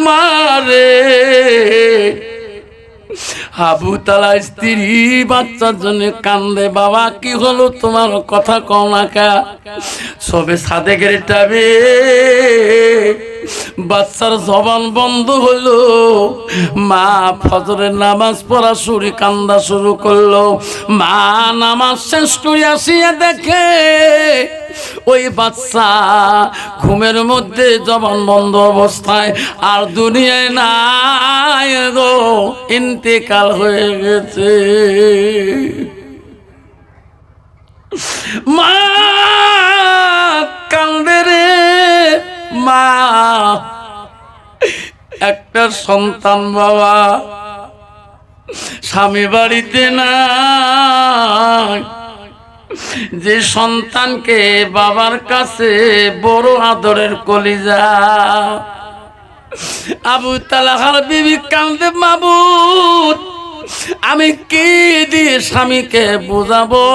মারে আবু তালহার স্ত্রী বাচ্চার জন্য কান্দে। বাবা কি হলো তোমার, কথা কও না কা? সবে সাদে গেটাবে বাচ্চার জবান বন্ধ হলো। মা ফজরের নামাজ পড়া শুরু, কান্দা শুরু করলো। মা নামাজ শেষ করে আসিয়া দেখে ওই বাচ্চা ঘুমের মধ্যে জবান বন্ধ অবস্থায়, আর দুনিয়ায় নাই গো, ইন্তেকাল হয়ে গেছে। মা কান্দে রে মা। একটা সন্তান বাবা, স্বামী বাড়িতে নাই, যে সন্তানকে বাবার কাছে বড় আদরের কলিজা। আবু তালহার বিবি কান্দে, মাবুদ আমি কি দিয়ে স্বামীকে বোঝাবো?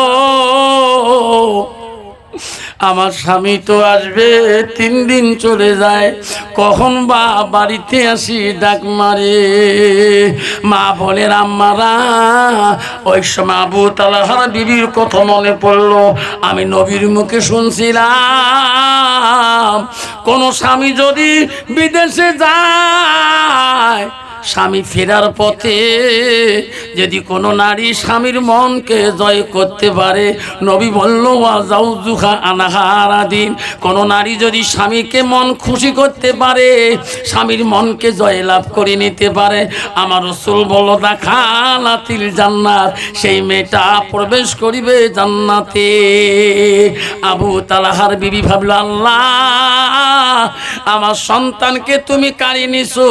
আমার স্বামী তো আসবে, 3 দিন চলে যায়, কখন বা বাড়িতে আসি ডাক মারে। মা বলে, আম্মারা ওই সময় আবু তালহার বিবির কথা মনে পড়লো। আমি নবীর মুখে শুনছিলাম, কোন স্বামী যদি বিদেশে যায়, স্বামী ফেরার পথে যদি কোনো নারী স্বামীর মনকে জয় করতে পারে, নবী বলল ওয়াজাউজুহা আনহারাদিন, কোন নারী যদি স্বামীকে মন খুশি করতে পারে, স্বামীর মনকে জয় লাভ করে নিতে পারে, আমার রাসূল বলল দাখালাতিল জান্নাত, সেই মেয়েটা প্রবেশ করিবে জান্নাতে। আবু তালহার বিবি ভাবল, আল্লাহ আমার সন্তানকে তুমি কাড়ি নিছো,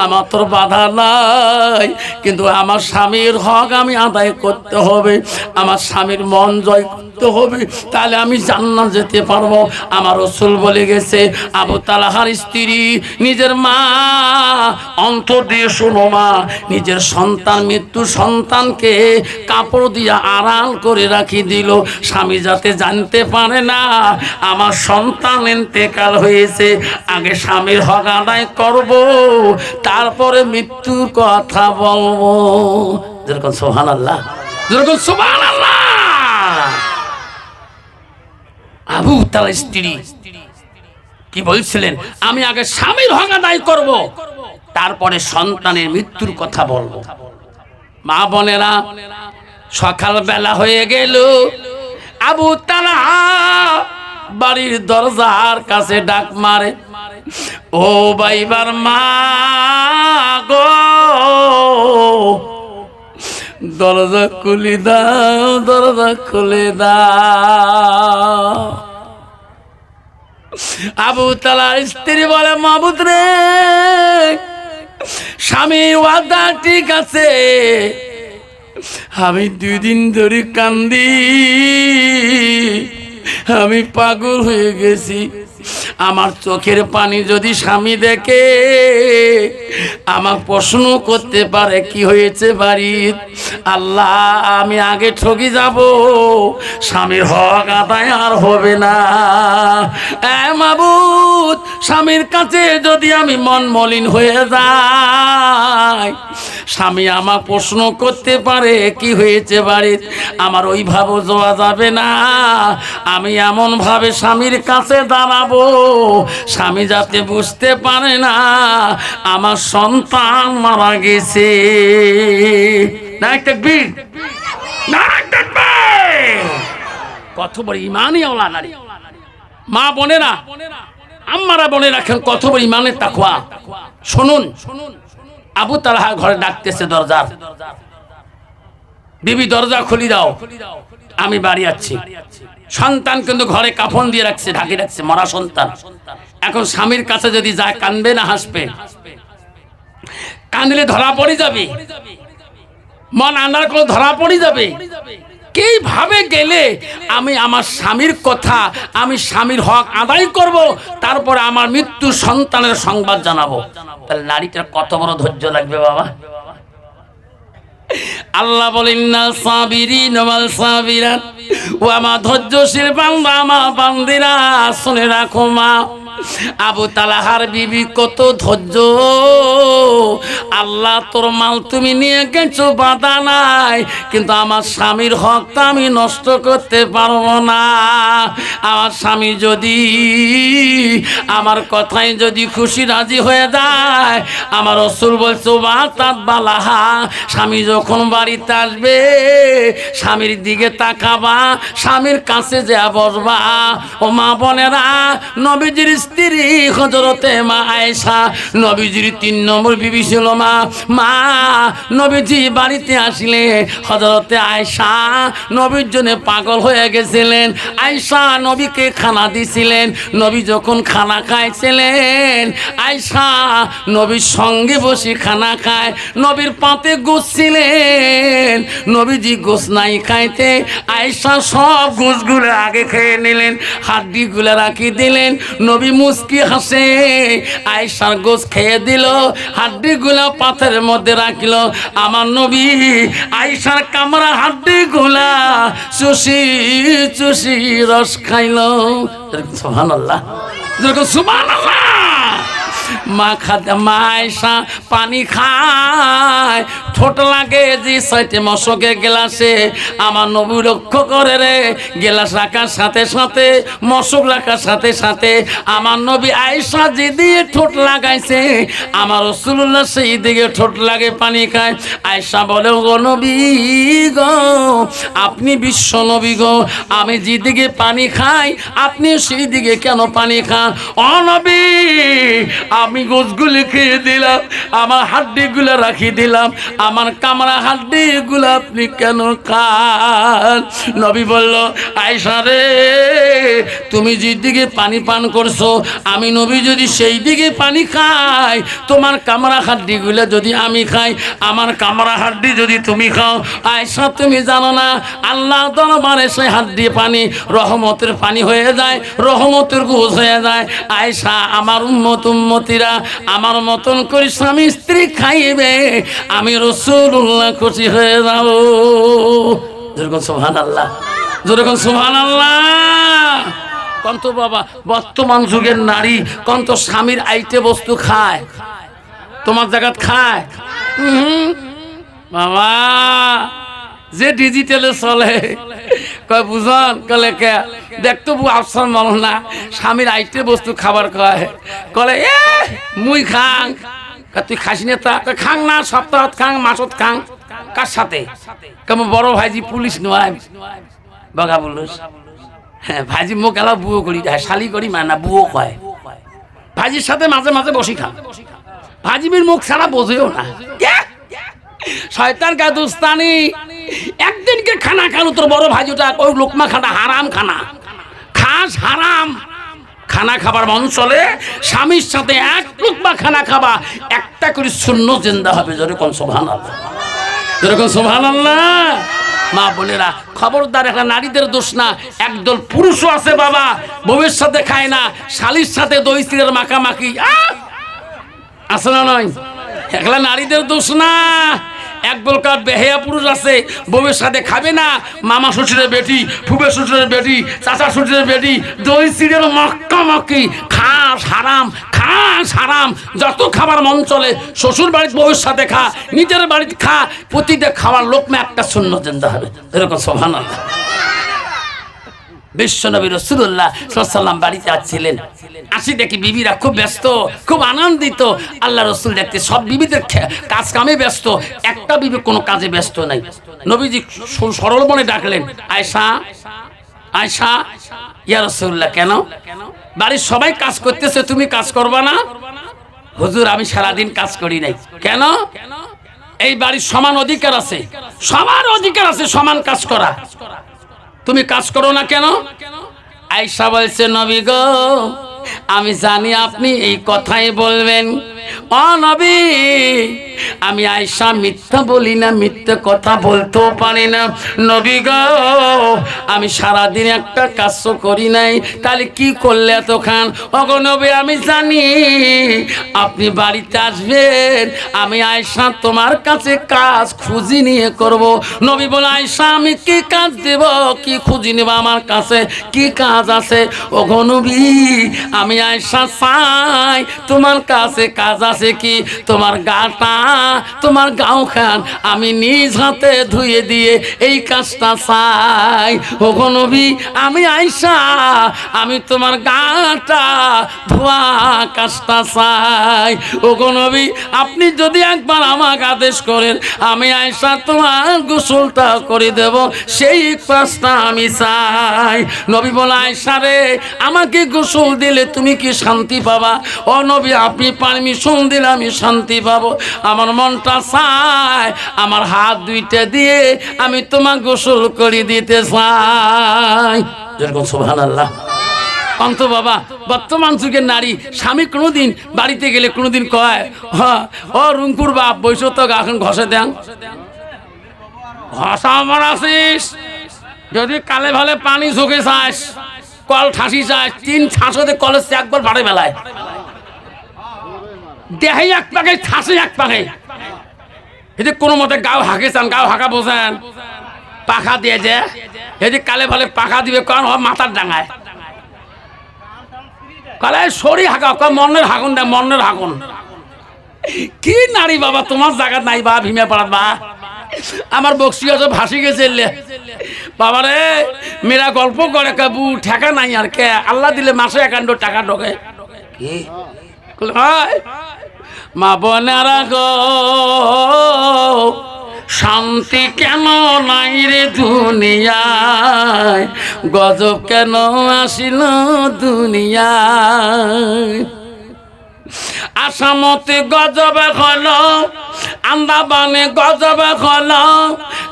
আমার তোর বাধা নাই, কিন্তু আমার স্বামীর হক আমি আদায় করতে হবে, আমার স্বামীর মন জয় করতে হবে, তাহলে আমি জান্নাত যেতে পারবো। আমার রাসূল বলে গেছে, আবু তালহার স্ত্রী নিজের মা, অন্তর দিয়ে শোনো মা, নিজের সন্তান মৃত্যু সন্তানকে কাপড় দিয়ে আড়াল করে রাখি দিল, স্বামী যাতে জানতে পারে না আমার সন্তান ইন্তেকাল হয়েছে। আগে স্বামীর হক আদায় করব, তারপরে মৃত্যুর কথা বলবো। যেরকম সুবহানাল্লাহ, যেরকম সুবহানাল্লাহ। আবু তালহার স্ত্রী কি বলছিলেন, আমি আগে স্বামীর হক আদায় করব, তারপরে সন্তানের মৃত্যুর কথা বলবো। মা বোনেরা, সকাল বেলা হয়ে গেল, আবু তালহা বাড়ির দরজার কাছে ডাক মারে, ও বাইবার মা গো, দরজা খুলে দাও, দরজা খুলে দাও। আবু তালহার স্ত্রী বলে, মাবুদ রে, স্বামী ওয়াদা ঠিক আছে, আমি 2 দিন ধরে কান্দি, আমি পাগল হয়ে গেছি, আমার চোখের পানি যদি স্বামী দেখে আমার প্রশ্ন করতে পারে কি হয়েছে বাড়ির? আল্লাহ আমি আগে ঠকে যাব, স্বামীর হক আদায় আর হবে না। মাবুদ, স্বামীর কাছে যদি আমি মন মলিন হয়ে যাই, স্বামী আমার প্রশ্ন করতে পারে কি হয়েছে বাড়ির, আমার ওইভাবে যাওয়া যাবে না। আমি এমন ভাবে স্বামীর কাছে দাঁড়াবো, স্বামী যাতে বুঝতে পারে না আমার সন্তান মারা গেছে। কত বড় ইমানই ওলা নারী। মা বোনেরা, আম্মারা বোনেরা, কত বড় ইমানের তাকওয়া। শুনুন, আবু তালহা ঘরে ডাকতেছে দরজার, বিবি দরজা খুলি দাও, আমি বাড়ি যাচ্ছি। সন্তান কিন্তু ঘরে কাফন দিয়ে রাখছে, ঢাকি রাখছে, মরা সন্তান। এখন স্বামীর কাছে যদি যায়, কানবে না হাসবে? কানলে ধরা পড়ে যাবে, মন আনার কোনো ধরা পড়ে যাবে। কিভাবে গেলে আমি আমার স্বামীর কথা, আমি স্বামীর হক আদায় করব, তারপরে আমার মৃত্যু সন্তানের সংবাদ জানাবো? তাহলে নারীটার কত বড় ধৈর্য লাগবে বাবা। আল্লাহ বলেন না সাবিরিন ওয়াল সাবিরাত, ও আমার ধৈর্যশীল বান্দা, আমার বান্দিরা শুনে রাখো মা। আবু তালহার বিবি কত ধৈর্য। আল্লাহ তোর মাল তুমি নিয়ে গেছো, বাধা নাই, কিন্তু আমার স্বামীর হকটা আমি নষ্ট করতে পারবো না। আমার স্বামী যদি আমার কথায় যদি খুশি রাজি হয়ে যায়, আমার রাসূল বলছো বা তাত বালাহা, স্বামী যখন বাড়িতে আসবে স্বামীর দিকে তাকাবা, স্বামীর কাছে যা বসবা। ও মা বোনেরা, নবীজির স্ত্রী হযরতে মা আয়েশা, নবীজির 3 নম্বর বিবি ছিল মা। নবীজি বাড়িতে আসলে হযরতে আয়েশা নবীর জন্য পাগল হয়ে গেছিলেন। আয়েশা নবীকে খানা দিছিলেন। নবী যখন খানা খাইছিলেন, আয়েশা নবীর সঙ্গে বসে খানা খায়, নবীর পাতে গোশ ছিলেন। নবীজি গোশ নাই খাইতে, আয়েশা সব গোশগুলো আগে খেয়ে নিলেন, হাড্ডিগুলো রাখি দিলেন। নবী মুস্কি হাসে, আয়েশার গোশ খেয়ে দিল, হাড্ডিগুলা পাথরের মধ্যে রাখলো। আমার নবী আয়েশার কামরা হাড্ডিগুলা চুষি চুষি রস খাইলো। সুবহানাল্লাহ, সুবহানাল্লাহ। মা আয়েশা পানি খায়, ঠোঁট লাগে যে সাইটে মশকের গ্লাসে। আমার নবী লক্ষ্য করে রে, গ্লাস রাখার সাথে সাথে, মশক রাখার সাথে সাথে আমার নবী আয়েশা যে দিয়ে ঠোঁট লাগাইছে, আমার রাসূলুল্লাহ সেই দিকে ঠোঁট লাগে পানি খায়। আয়েশা বলে, ও নবী গো, আপনি বিশ্ব নবী গো, আমি যেদিকে পানি খাই আপনি সেই দিকে কেন পানি খান? ও নবী, আমি গোশগুলি খেয়ে দিলাম, আমার হাড্ডিগুলো রাখি দিলাম, আমার কামরা হাড্ডিগুলো আপনি কেন খান? নবী বলল, আয়েশা রে, তুমি যেদিকে পানি পান করছো, আমি নবী যদি সেই দিকে পানি খাই, তোমার কামরা হাড্ডিগুলো যদি আমি খাই, আমার কামরা হাড্ডি যদি তুমি খাও, আয়েশা তুমি জানো না আল্লাহ দরবারে সেই হাড্ডি পানি রহমতের পানি হয়ে যায়, রহমতের গোশ হয়ে যায়। আয়েশা, আমার উম্মতিরা আমার মতন করে স্বামী স্ত্রী খাইবে, আমি রাসূলুল্লাহ খুশি হয়ে যাব। যেরকম সুবহানাল্লাহ, যেরকম সুবহানাল্লাহ। কন্ত বাবা, বর্তমান যুগের নারী কন্ত স্বামীর আইটে বস্তু খায়, তোমার জায়গাত খায়? বাবা, যে ডিজিটালে চলে কয় বুঝন, কলে কে দেখতো বউ আফসার মনে না, স্বামীর আইটে বস্তু খাবার কয়, কলে এ মুই খাং। তুই খাসি না? তা খাং না, সপ্তাহত খাং, মাসত খাং। কার সাথে? কেমন বড় ভাইজি পুলিশ নয়, বগা বলুস। হ্যাঁ, ভাইজি মুখ এলা বুয়ো করি, শালি করি না, বুয়ো কয়। ভাইজির সাথে মাঝে মাঝে বসি খান, ভাজিবির মুখ ছাড়া বোঝেও না। শয়তান কা দুস্তানি। একদিনকে খানা খানো তোর বড় ভাইজুটা, ওই লোকমা খানা হারাম, খানা খাস হারাম। খানা খাবার মন চলে, স্বামীর সাথে এক লোকমা খানা খাবা, একটা করে শূন্য জিন্দা হবে। যেরকম সুবহানাল্লাহ, যেরকম সুবহানাল্লাহ। মা বোনেরা, খবরদার, একটা নারীদের দোষ না, একদল পুরুষও আছে বাবা, বউয়ের সাথে খায় না, শালির সাথে দই চিড়ের মাখামাখি আছে না নয়? একলা নারীদের দোষ না, এক বলকার বেহেয়া পুরুষ আছে, বউয়ের সাথে খাবে না, মামা শ্বশুরের বেটি, ফুফে শ্বশুরের বেটি, চাচা শ্বশুরের বেটি, দই চিড়ের মক্কামক্কি, খাস হারাম, খাস হারাম, যত খাবার মন চলে শ্বশুর বাড়ির বউয়ের সাথে খা, নিজের বাড়িতে খা, প্রতিটা খাওয়ার লোকমা একটা শূন্য জিন্দা হবে, এরকম সুবহানাল্লাহ। বিশ্বনবী রাসূলুল্লাহ সাল্লাল্লাহু আলাইহি ওয়াসাল্লাম বাড়িতে আসছিলেন, আসি দেখি বিবিরা খুব ব্যস্ত, খুব আনন্দিত। আল্লাহ রাসূল দেখতে সব বিবিদের কাজ কামে ব্যস্ত, একটা বিবি কোনো কাজে ব্যস্ত নাই। নবীজি সরল মনে ডাকলেন, আয়েশা, আয়েশা, ইয়া রাসূলুল্লাহ, কেন? বাড়ির সবাই কাজ করতেছে, তুমি কাজ করবা না? হুজুর, আমি সারাদিন কাজ করি নাই। কেন? এই বাড়ির সমান অধিকার আছে, সমান অধিকার আছে সমান কাজ করা, তুমি কাজ করো না কেন? আয়েশা বলছে, নবী গো, আমি জানি আপনি এই কথাই বলবেন। ও নবী, আমি আয়েশা মিথ্যা বলি না, মিথ্যা কথা বলতেও পারি না। নবী গো, আমি সারাদিন একটা কাজ করি নাই, তাহলে কি করলে এতক্ষণ? ওগো নবী, আমি জানি আপনি বাড়িতে আসবেন, আমি আয়েশা তোমার কাছে কাজ খুঁজি নিয়ে করব। নবী বলে, আয়েশা, আমি কি কাজ দেব, কি খুঁজি নেব, আমার কাছে কি কাজ আছে? ওগো নবী, আমি আয়েশা চাই তোমার কাছে কাজ আছে কি? তোমার গাটা, তোমার গাও খান আমি নিজ হাতে ধুয়ে দিয়ে এই কাজটা চাই। ওগো নবী, আমি আয়েশা, আমি তোমার গাটা ধোয়া কাজটা চাই। ওগো নবী, আপনি যদি একবার আমাকে আদেশ করেন, আমি আয়েশা তোমার গোসলটা করে দেব, সেই কাজটা আমি চাই। নবী বলে, আয়েশা রে, আমাকে গোসল দিলে তুমি কি শান্তি পাবা? ও নবী, আপনি পারমিশন দিলে আমি শান্তি পাবো। আমার মনটা চায় আমার হাত দুইটা দিয়ে আমি তোমার গোসল করে দিতে চাই। যেরকম সুবহানাল্লাহ। অন্ত বাবা, বর্তমান যুগের নারী স্বামী কোনোদিন বাড়িতে গেলে কোনোদিন কয়, হ্যাঁ ও রুঙ্কুর বাপ, বৈশ তো এখন ঘষে দেন, ঘষা আমার আসিস, যদি কালে ভালে পানি ঝুঁকে চাস, কল ঠাসি চাস, 3 ছাঁচতে কলেজ একবার বাড়ে বেলায় দেহে এক পাকে ঠাসে এক পাকে, এদি কোনো মতে গাও হাঁকে চান, গাও হাঁকা বোঝেন, পাখা দিয়ে যে এদি কালে ভালে পাখা দিবে, কারণ মাথার ডাঙায় কালে সরি হাঁকা, মনের হাগুন দেয়, মনের হাগুন। কি নারী বাবা, তোমার জায়গা নাই বা ভীমে পাড়াত বা আমার বক্সি আছে ভাসি গেছে বাবারে, মেয়েরা গল্প করে কাবু ঠেকা নাই আর কে, আল্লাহ দিলে মাসে 1 টাকা ঢোকে। কি মা বোনেরা গো, শান্তি কেন নাই রে দুনিয়ায়, গজব কেন আসিল দুনিয়ায়। আসামতে গজব হলো, আন্দামানে গজব হলো,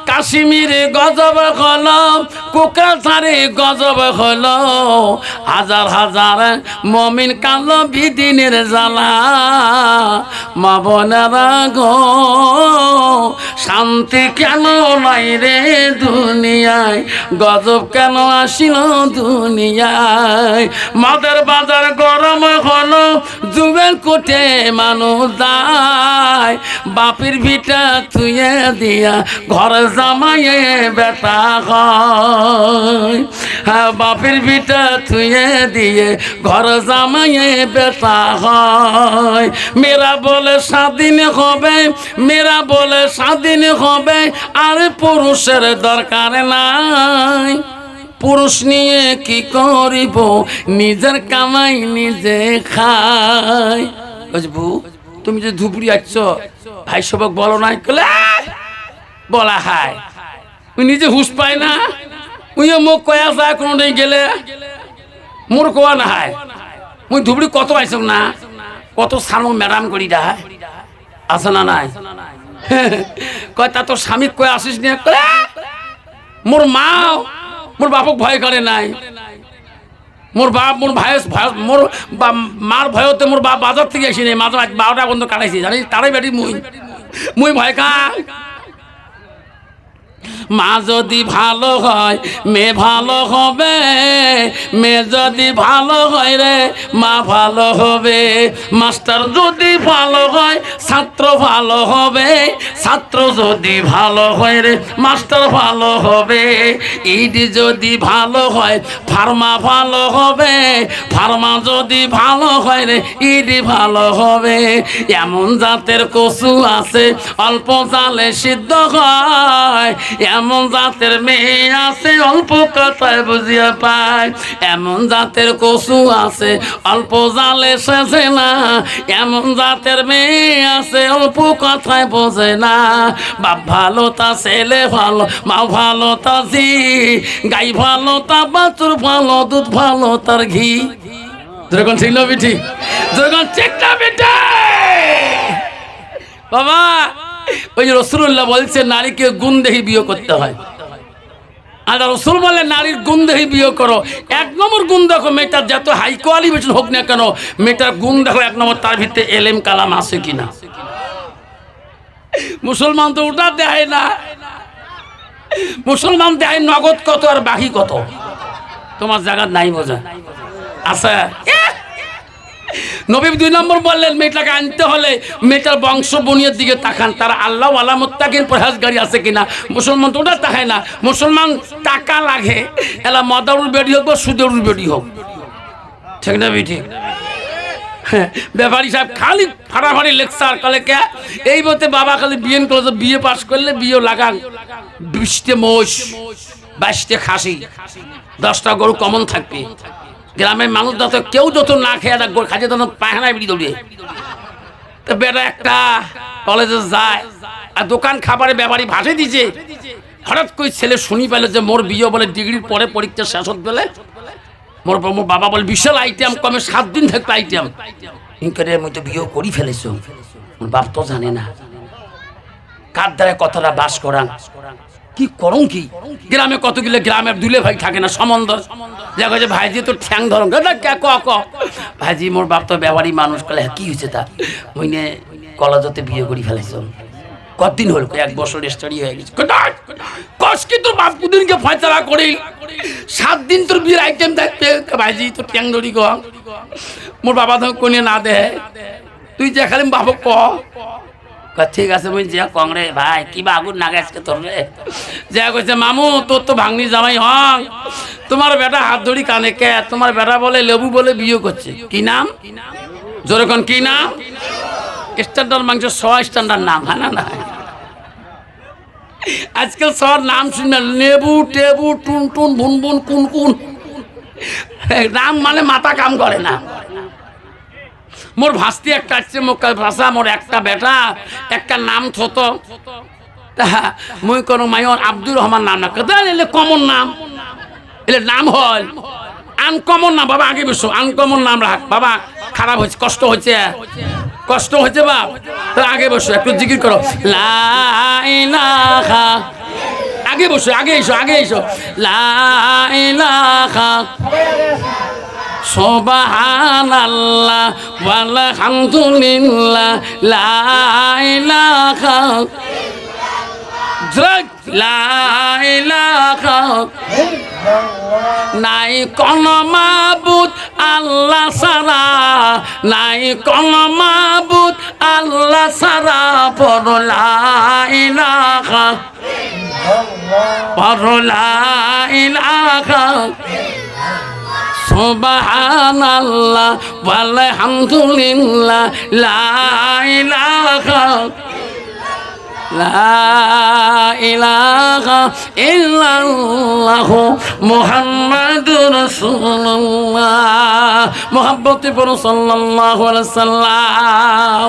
কাশ্মীরে গজব হলো, কোকরাঝারে গজব হলো, হাজার হাজার মুমিন কালো বিদিনের জ্বালা। মা বোনেরা গো, শান্তি কেন নাই রে দুনিয়ায়, গজব কেন আসিল দুনিয়ায়। মদের বাজার গরম হলো, যুগের কোটে মানুষ যায়, বাপের ভিটা থুয়ে দিয়া ঘর জামাইয়ে বেটা হয়। হ্যাঁ, বাপের ভিটা থুয়ে দিয়ে ঘর জামাইয়ে বেটা হয়। মেয়েরা বলে স্বাধীন হবে, মেয়েরা বলে স্বাধীন হবে, আর পুরুষের দরকার নাই। পুরুষ নিয়ে কি করিব, নিজের কামাই নিজে খাই। বুঝবু, তুমি যে ধুপুরি আসছ, ভাই সবক বলো নাই, বলা হায়, তুই নিজে হুশ পায় না, উইও মুখ কয়া যায় কোনো দিন গেলে, মোর কোয়া না হায়, মুই ধুবড়ি কত আইস না, কত সানো ম্যাডাম করি দা আছে না নাই? কয় তা তোর স্বামী কয়ে আসিস নি? মোর মা মোর বাপক ভয় করে নাই, মোর বাপ মোর ভাই, মোর মার ভয়তে মোর বাপ বাজার থেকে আসি নাই, মাত্র 12টা বন্ধ কাটাইছি, জানিস তারাই বেটি মুই ভয় খা। মা যদি ভালো হয় মেয়ে ভালো হবে, মেয়ে যদি ভালো হয় রে মা ভালো হবে, মাস্টার যদি ভালো হয় ছাত্র ভালো হবে, ছাত্র যদি ভালো হয় রে মাস্টার ভালো হবে, ইডি যদি ভালো হয় ফার্মা ভালো হবে, ফার্মা যদি ভালো হয় রে ইডি ভালো হবে। এমন জাতের কচু আছে অল্প জালে সিদ্ধ হয়, এমন জাতের মেয়ে আছে অল্প কথায় বুঝিয়ে পায়, এমন জাতের কচু আছে অল্প জালে শেষে না, এমন জাতের মেয়ে আছে অল্প কথায় বোঝে না। বাপ ভালো তা ছেলে ভালো, মা ভালো তা ঝি, গাই ভালো তা বাছুর ভালো, দুধ ভালো তার ঘি। যখন ঠিক না বিঠি, যখন ঠিক না বিঠি বাবা, ওই যে রাসূলুল্লাহ বলছে নারীকে গুণ দেখে বিয়ে করতে হয়, আর রাসূল বলে নারীর গুণ দেখে বিয়ে করো। এক নম্বর গুণ দেখো, মেয়েটার যত হাই কোয়ালিফিকেশন হোক না কেন, মেয়েটার গুণ দেখো এক নম্বর, তার ভিতরে এলেম কালাম আছে কিনা। মুসলমান তো ওটা দেয় না, মুসলমান দেয় নগদ কত আর বাকি কত, তোমার জায়গা নাই বোঝা আচ্ছা। নবী 2 নম্বর বললেন মেয়েটাকে আনতে হলে মেয়েটার বংশ বনিয়ের দিকে তাকান, তারা আল্লাহ ওয়ালা মুত্তাকিন পরহেজগারি আছে কিনা। মুসলমান তো ওটা তাকায় না, মুসলমান টাকা লাগে, এলা মদারুর বেড়ি হোক বা সুদেরুর বেড়ি হোক, ঠিক না বেটি? ব্যাপারী সাহেব খালি ফাড়াফাড়ি লেকচার কলে কে এই বলতে বাবা খালি বিএন কলেজে বিএ পাস করলে বিয়ে লাগান, 20টে মোষ 22টে খাসি 10টা গরু কমন থাকবে। গ্রামের মানুষ যত কেউ যত না খেয়ে গরু খাজে তখন পায়খানায় বিড়ি দৌড়িয়ে, তো বেটা একটা কলেজে যায় আর দোকান খাবারের ব্যাপারী ভাসে দিছে, হঠাৎ করে ছেলে শুনি পেলে যে মোর বিয়ে বলে ডিগ্রির পরে পরীক্ষা শেষ হতে পেলে মোর বাবা বলে বিশাল আইটেম, কমে 7 দিন থাকবে আইটেম, ইনকারে আমি তো বিয়ে করি ফেলেছ। মোর বাপ তো জানে না কার দ্বারা কথাটা বাস করান, কি করুন কি। গ্রামে কতগুলো গ্রামের দুলে ভাই থাকে না সম্বন্ধ, দেখো যে ভাইজি তো ঠ্যাং ধরুন ভাইজি মোর বাপ তো ব্যাপারী মানুষ, কলে কি হয়েছে তা মইনে কলেজতে বিয়ে করি ফেলেছ। কতদিন হল? 1 বছর স্টাডি হয়ে গেছে। কস কি তোর বাপ কুদিনকে ফয়সালা করি 7 দিন তোর বিয়ের আইটেম থাকবে, ভাইজি তো ট্যাং ধরি গ। মোর বাবা তো কোনে না দে, তুই যে খালি বাবা ক ঠিক আছে মুই যা কংরে ভাই কি বা আগুন নাগে আজকে তোর রে যা কইছে মামু তোর তো ভাঙনি জামাই হং, তোমার বেটা হাত ধরি কানে কে, তোমার বেটা বলে লেবু বলে বিয়ে করছে। কি নাম? জোরে কোন কি নাম? স্ট্যান্ডার্ড মাংস 100 স্ট্যান্ডার্ড নাম, হ্যাঁ না? আজকাল সব নাম শুনে লেবু টেবু টুন টুন বুন বুন কুন কুন, নাম মানে মাথা কাম করে না। মোর ভাস্তি একটা আসছে মোকাল ভাষা, মোর একটা বেটা একটা নাম থত, মুই কোনো মাইন আব্দুর রহমান নাম না এলে কমন নাম, এলে নাম হল আনকমন নাম। বাবা আগে বসো, আনকমন নাম রাখ বাবা, খারাপ হয়েছে, কষ্ট হয়েছে, কষ্ট হয়েছে বাপ, তো আগে বসো একটু জিকির করো লা ইলাহা, আগে বসো, আগে এসো, আগে এসো লা ইলাহা সুবহানাল্লাহ ওয়ালহামদুলিল্লাহ লা ইলাহা লা ইলাহা নাই কোন মাবুদ আল্লাহ ছাড়া, নাই কোন মাবুদ আল্লাহ ছাড়া, পড়ো লা ইলাহা, পড়ো লা ইলাহা সুবহানাল্লাহ ওয়ালহামদুলিল্লাহ লা ইলাহা, লা ইলাহা ইল্লাল্লাহু মুহাম্মাদুর রাসূলুল্লাহ। মুহাব্বতে পড়ো সাল্লাল্লাহু আলাইহি সাল্লাম।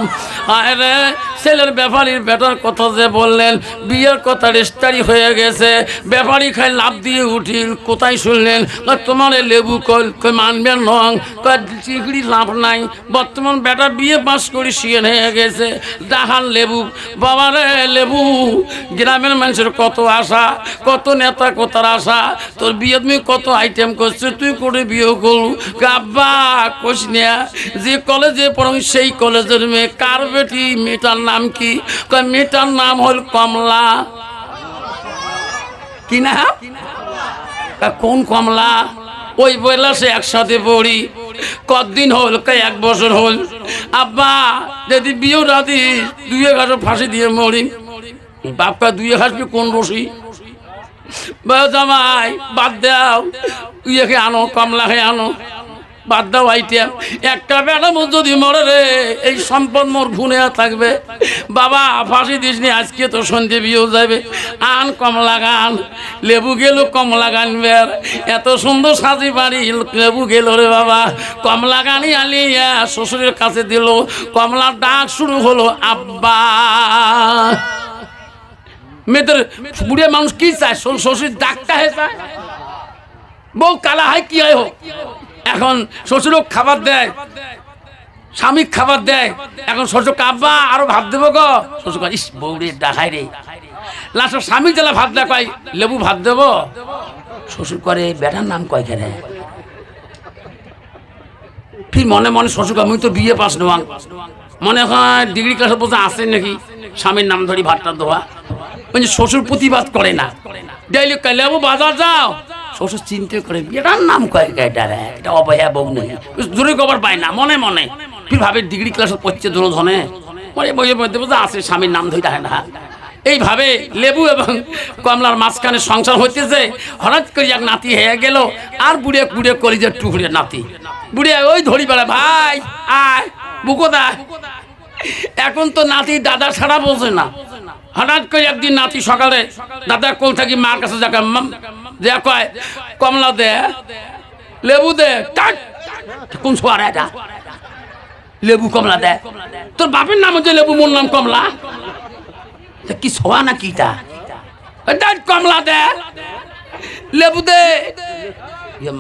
আরে ছেলের ব্যাপারীর বেটার কথা যে বললেন, বিয়ের কথা রেস্টারি হয়ে গেছে, ব্যাপারী খাই লাভ দিয়ে উঠিল, কোথায় শুনলেন? তোমার লেবু কল মানবেন নং, চিকড়ি লাভ নাই, বর্তমান বেটা বিয়ে পাস করে শিয়ে হয়ে গেছে, ডাহার লেবু বাবারে লেবু। গ্রামের মানুষের কত আশা, কত নেতা কোথার আশা, তোর বিয়ে তুমি কত আইটেম করছে, তুই করে বিয়ে করু আব্বা কোশ নেয়া, যে কলেজে পড়ো সেই কলেজের মেয়ে, কার বেটি, মেয়েটার নাম কি? মেয়েটার নাম হল কমলা। কি না কোন কমলা ওই বললা সে একসাথে পড়ি কতদিন হল 1 বছর হল আব্বা যদি বিয়ে রাতি 2 ঘাস ফাঁসি দিয়ে মরি বাপকা 2 ঘাসবি কোন বসি জামাই বাদ দাও ইয়েকে আনো কমলাকে আনো বাদ দাও আইটা একটা বেটা মোর যদি মরে রে এই সম্পদ মোর ঘুনে থাকবে বাবা ফাঁসি দিসনি আজকে তো সন্ধে বিয়েও যাবে আন কমলা গান লেবু গেল কমলা গানবে এত সুন্দর সাজি বাড়ি লেবু গেল রে বাবা কমলা গানি আলিয়া শ্বশুরের কাছে দিল কমলার ডাক শুরু হলো আব্বা মেয়েদের বুড়িয়া মানুষ কি চায় শ্বশুর ডাকটা হয়ে যায় বউ কালা হয় কি হয় হোক এখন শ্বশুরও খাবার দেয় স্বামী খাবার দেয় এখন শ্বশুর আব্বা আরো ভাত দেবো গো শ্বশুর ইস বউরে ডাকাই রে লাস্ট স্বামী জেলা ভাত দেয় কয় লেবু ভাত দেবো শ্বশুর করে বেটার নাম কয় কেন ফির মনে মনে শ্বশুর আমি তো বিয়ে পাস নেওয়া মনে হয় ডিগ্রি ক্লাসে বলতে আসেন নাকি স্বামীর নাম ধরি ভাতটা দেওয়া মানে শ্বশুর প্রতিবাদ করে না ডেইলি লেবু বাজার যাও শ্বশুর চিন্তা করে এটার নাম কয়েক এটা অবহেয়া বউ নেই জোরে খবর পায় না মনে মনে ফির ভাবে ডিগ্রি ক্লাসে পড়ছে দুজনে মানে বইয়ের মধ্যে বোঝা আছে স্বামীর নাম ধরে না এইভাবে লেবু এবং কমলার মাঝখানে সংসার হইতেছে হঠাৎ করে এক নাতি হয়ে গেল আর বুড়ে বুড়ে করি যে টুকরে নাতি বুড়ে ওই ধরি বেড়া ভাই আয় বুকোদা এখন তো নাতি দাদা ছাড়া বোঝে না হঠাৎ করে একদিন নাতি সকালে দাদা কোল থাকি মার কাছে যাকে যে কয় কমলা দে লেবু দে কোন ছোয়ার এটা লেবু কমলা দে তোর বাপের নাম হচ্ছে লেবু মোর নাম কমলা কি ছোয়া না কিটা কমলা দে লেবু দে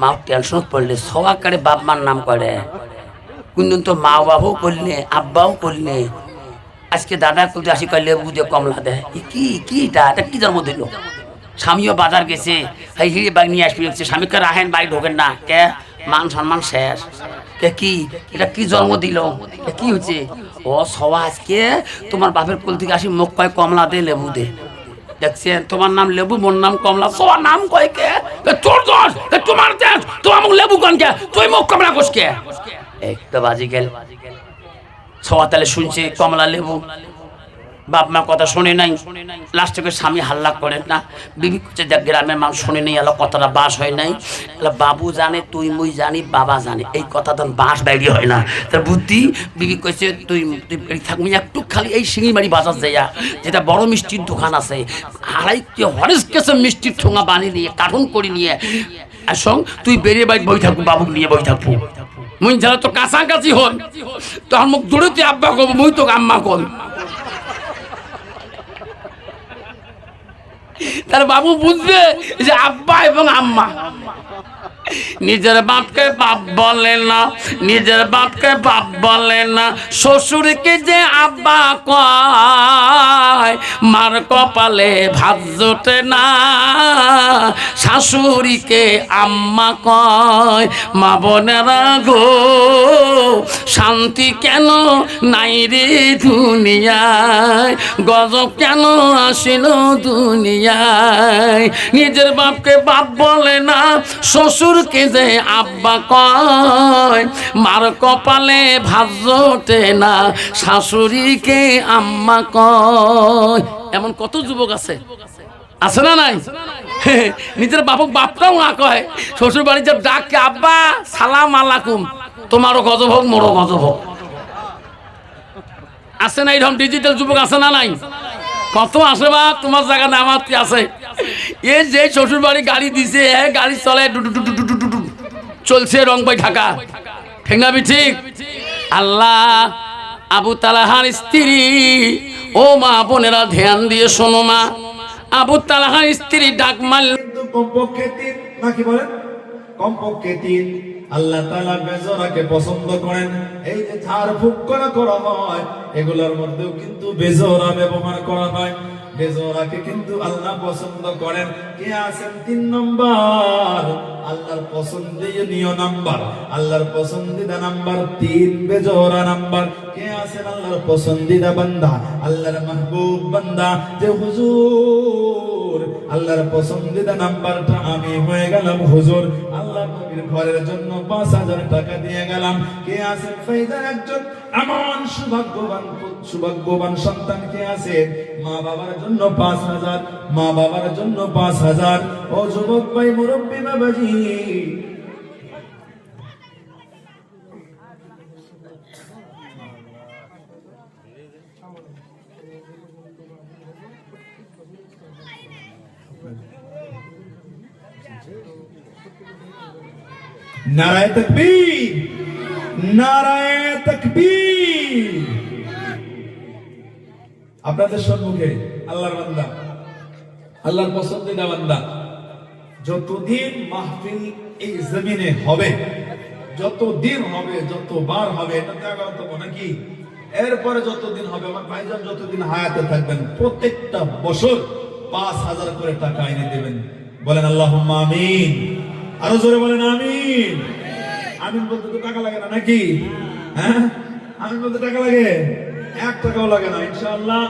মা টেনশন পড়লে ছোয়া করে বাপ মার নাম করে কোনদিন তো মা বাবাও করলে আব্বাও করলে আজকে দাদা করতে আসি কয় লেবু দে কমলা দে কিটা এটা কি জন্ম দিল স্বামীও বাজার গেছে এই হিড়ে বাগ নিয়ে আসবি স্বামীকে রাখেন বাড়ি ঢোকেন না কে মান সম্মান শেষ কে কি এটা কি জন্ম দিল কি হচ্ছে ও সবা আজকে তোমার বাপের কোল থেকে আসি মুখ কয় কমলা দে লেবু দে দেখছেন তোমার নাম লেবু মোর নাম কমলা সবার নাম কয় কে তোর দোষ তোমার দেশ তোমার মুখ লেবু কন কে তুই মুখ কমলা কোস কে একটা বাজি গেল সবা তাহলে শুনছে কমলা লেবু বাপ মা কথা শুনে নাই লাস্ট থেকে স্বামী হাল্লা করেন না বিবি করছে দেখ গ্রামের মানুষ শুনে নেই এলো কথাটা বাস হয় নাই বাবু জানে তুই মুই জানি বাবা জানে এই কথা তো বাস বাইরে হয় না তার বুদ্ধি বিবি কইছে তুই থাকবি একটু খালি এই শিঙিমারি বাজার যাইয়া যেটা বড় মিষ্টির দোকান আছে আড়াই হরেস কেসে মিষ্টির ঠোঙা বানিয়ে নিয়ে কার্টুন করে নিয়ে আসং তুই বেরিয়ে বাইক বই থাকবো বাবুক নিয়ে বই থাকবো মুই যারা তো কাছাকাছি হন তখন মুখ দূরে তুই আব্বা করবো মুই তো আম্মা কর তার বাবু বুঝবে যে আব্বা এবং আম্মা নিজের বাপকে বাপ বলে না নিজের বাপকে বাপ বলে না শ্বশুরকে যে আব্বা কয় মার কপালে ভাত জোটে না শাশুড়িকে আম্মা কয় মা বোনেরা গো শান্তি কেন নাই রে দুনিয়ায় গজব কেন আসিল দুনিয়ায় নিজের বাপকে বাপ বলে না শ্বশুরকে যে আব্বা কয় মার কপালে ভাত জোটে না শাশুড়িকে আম্মা কয় এমন কত যুবক আছে আছে না নাই নিজের বাপক বাপটাও না কয় শ্বশুর বাড়ি যে ডাকে আব্বা সালাম আলাইকুম তোমারও গজব হোক মোরও গজব হোক আছে না এরকম ডিজিটাল যুবক আছে না নাই কত আসে বা তোমার জায়গাতে আমার আছে এই যে শ্বশুর বাড়ি গাড়ি দিছে গাড়ি চলে চলছে রং পাই ঢাকা ঠেঙ্গাবি ঠিক আল্লাহ আবু তালাহার স্ত্রী ও মা বোনেরা ধ্যান দিয়ে শোনো মা আবু তালাহার স্ত্রী ডাক মারল কিন্তু কমপক্ষে 3 নাকি বলেন কমপক্ষে 3 আল্লাহ তাআলা বেজোরাকে পছন্দ করেন এই যে ঝাড় ফুঁক করা হয় এগুলোর মধ্যেও কিন্তু বেজোরা ব্যবহার করা হয় বেজোরাকে কিন্তু আল্লাহ পছন্দ করেন কে আছেন 3 নম্বর আল্লাহর পছন্দনীয় নাম্বার আল্লাহর পছন্দিদা নাম্বার 3 বেজোরা নাম্বার কে আছেন আল্লাহর পছন্দিদা বান্দা আল্লাহর মাহবুব বান্দা যে হুজুর আল্লাহর পছন্দিদা নাম্বারটা আমি হয়ে গেলাম হুজুর। আল্লাহর নবীর ঘরের জন্য 5000 টাকা দিয়ে গেলাম। কে আছেন ফাইদার একজন এমন সুভাগ্যবান সন্তান কে আছে? মা বাবার জন্য 5000, মা বাবার জন্য 5000। ও যুবক ভাই, মুরব্বী বাবাজি, নারায়ে তাকবীর, নারায়ে তাকবীর। আপনাদের সম্মুখে আল্লাহর বান্দা, আল্লাহর পছন্দিদা বান্দা, যতদিন মাহফিল এই জমিনে হবে, যতদিন হবে, যতবার হবে, এটা তো এগারোতম নাকি? এরপরে যতদিন হবে, আমার ভাইজান যতদিন হায়াতে থাকবেন, প্রত্যেকটা বছর 5000 করে টাকা এনে দেবেন। বলেন আল্লাহুম্মা আমিন। আরো জোরে বলেন আমিন। আমিন বলতে তো টাকা লাগে না নাকি? হ্যাঁ, আমিন বলতে টাকা লাগে? 1 টাকাও লাগে না। ইনশাআল্লাহ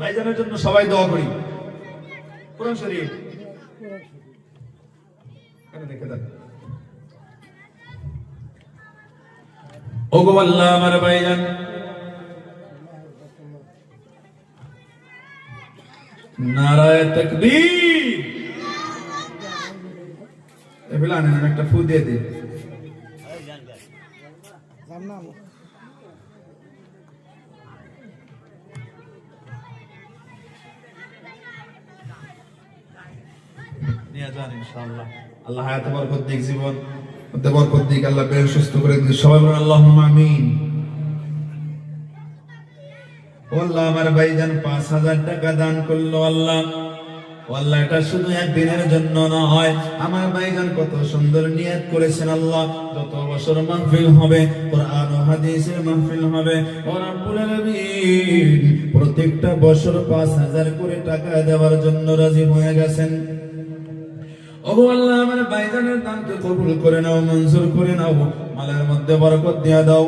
ভাইজানের জন্য সবাই দোয়া করি। কোরআন শরীফ কেন দেখে দেন। ওগো আল্লাহ, আমার ভাইজান নারায়ে তাকবীর। এবেলা আনেন, একটা ফু দিয়ে দিন। নিয়ে যান ইনশাআল্লাহ। আল্লাহ হায়াতে বরকত দিক, জীবন মধ্যে বরকত দিক, আল্লাহ বেশ সুস্থ করে দিক। সবাই বলেন আল্লাহুম্মা আমিন। ও আল্লাহ, আমার ভাইজান 5000 টাকা দান করলো। আল্লাহ, আল্লাহ এটা শুধু একদিনের জন্য নয়, আমার ভাইজান কত সুন্দর নিয়ত করেছেন। আল্লাহ, যত বছর মাহফিল হবে, কোরআন ও হাদিসের মাহফিল হবে, ও রব্বুল আলামিন প্রত্যেকটা বছর 5000 করে টাকা দেওয়ার জন্য রাজি হয়ে গেছেন। ও আল্লাহ, আমার ভাইজানের দানকে কবুল করে নাও, মঞ্জুর করে নাও। মালের মধ্যে বরকত দিয়ে দাও,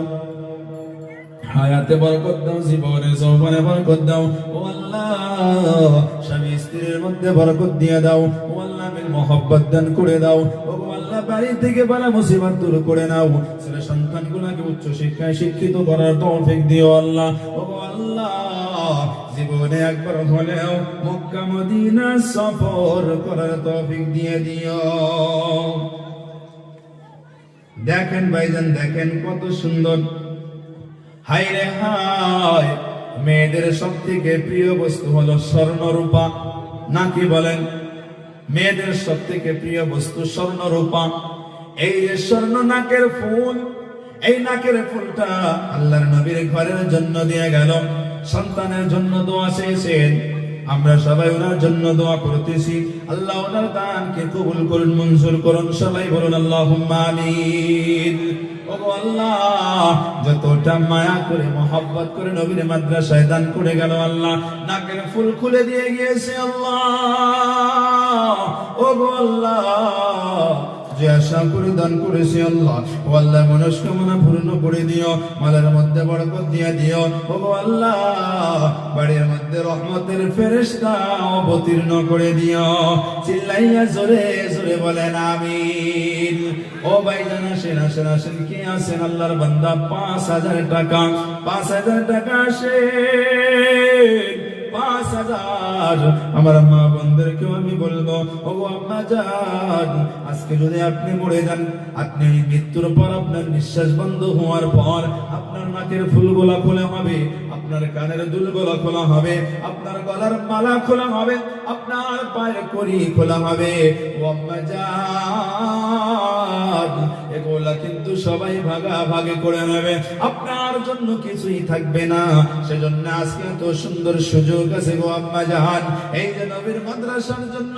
হায়াতে বরকত দাও, জীবনে যৌবনে বরকত দাও। ও আল্লাহ, স্বামী স্ত্রীর মধ্যে বরকত দিয়ে দাও। ও আল্লাহ, মিল মোহাব্বত দান করে দাও। ও আল্লাহ, বাড়ি থেকে বালা মুসিবত দূর করে নাও। ছেলে সন্তানগুলোকে উচ্চ শিক্ষায় শিক্ষিত করার তৌফিক দিও আল্লাহ। ও আল্লাহ, জীবনে একবার হলেও মক্কা মদিনা সফর করার তৌফিক দিয়ে দিও। দেখেন ভাইজান, দেখেন কত সুন্দর। হায় রে হায়, মেয়েদের সব থেকে প্রিয় বস্তু হলো স্বর্ণ রূপা, নাকি বলেন? মেয়েদের সব থেকে প্রিয় বস্তু স্বর্ণ রূপা। এই যে স্বর্ণ নাকের ফুল, এই নাকের ফুলটা আল্লাহর নবীর ঘরের জন্য দিয়ে গেল। সন্তানের জন্য দোয়া চেয়েছেন, আমরা সবাই ওনার জন্য দোয়া করতেছি। আল্লাহ ওনার দানকে কবুল করুন, মঞ্জুর করুন। সবাই বলুন আল্লাহুম্মা আমিন। ও আল্লাহ, যতটা মায়া করে মহব্বত করে নবীর মাদ্রাসায় দান করে গেল, আল্লাহ নাকের ফুল খুলে দিয়ে গিয়েছে। আল্লাহ, ও আল্লাহ, যে আশা করে দান করেছে, আল্লাহ ও আল্লাহ মনস্কামনা পূর্ণ করে দিও। মালের মধ্যে বরকত দিয়ে দিও। ও আল্লাহ, বাড়ির মধ্যে রহমতের ফেরেশতা অবতীর্ণ করে দিও। চিল্লাইয়া জোরে জোরে বলেন আমিন। ও ভাইজান, আসেন আসেন আসেন। কি আছেন আল্লাহর বান্দা? 5000 টাকা, 5000 টাকা আসেন, 5000। আমার মা বোনদেরকেও আমি বলবো, ও আম্মা জান, আজকে যদি আপনি মরে যান, আপনি মৃত্যুর পর আপনার নিঃশ্বাস বন্ধ হওয়ার পর আপনার নাকের ফুলগুলা খোলা হবে, আপনার কানের দুলগুলা খোলা হবে, আপনার গলার মালা খোলা হবে, আপনার পায়ের কড়ি খোলা হবে। ও আম্মা জান, এগুলা কিন্তু সবাই ভাগাভাগি করে নেবে, আপনার জন্য কিছুই থাকবে না। সেজন্য আজকে এত সুন্দর সুযোগ আছে গো আম্মা জান। এই যে নবীর মাদ্রাসার জন্য,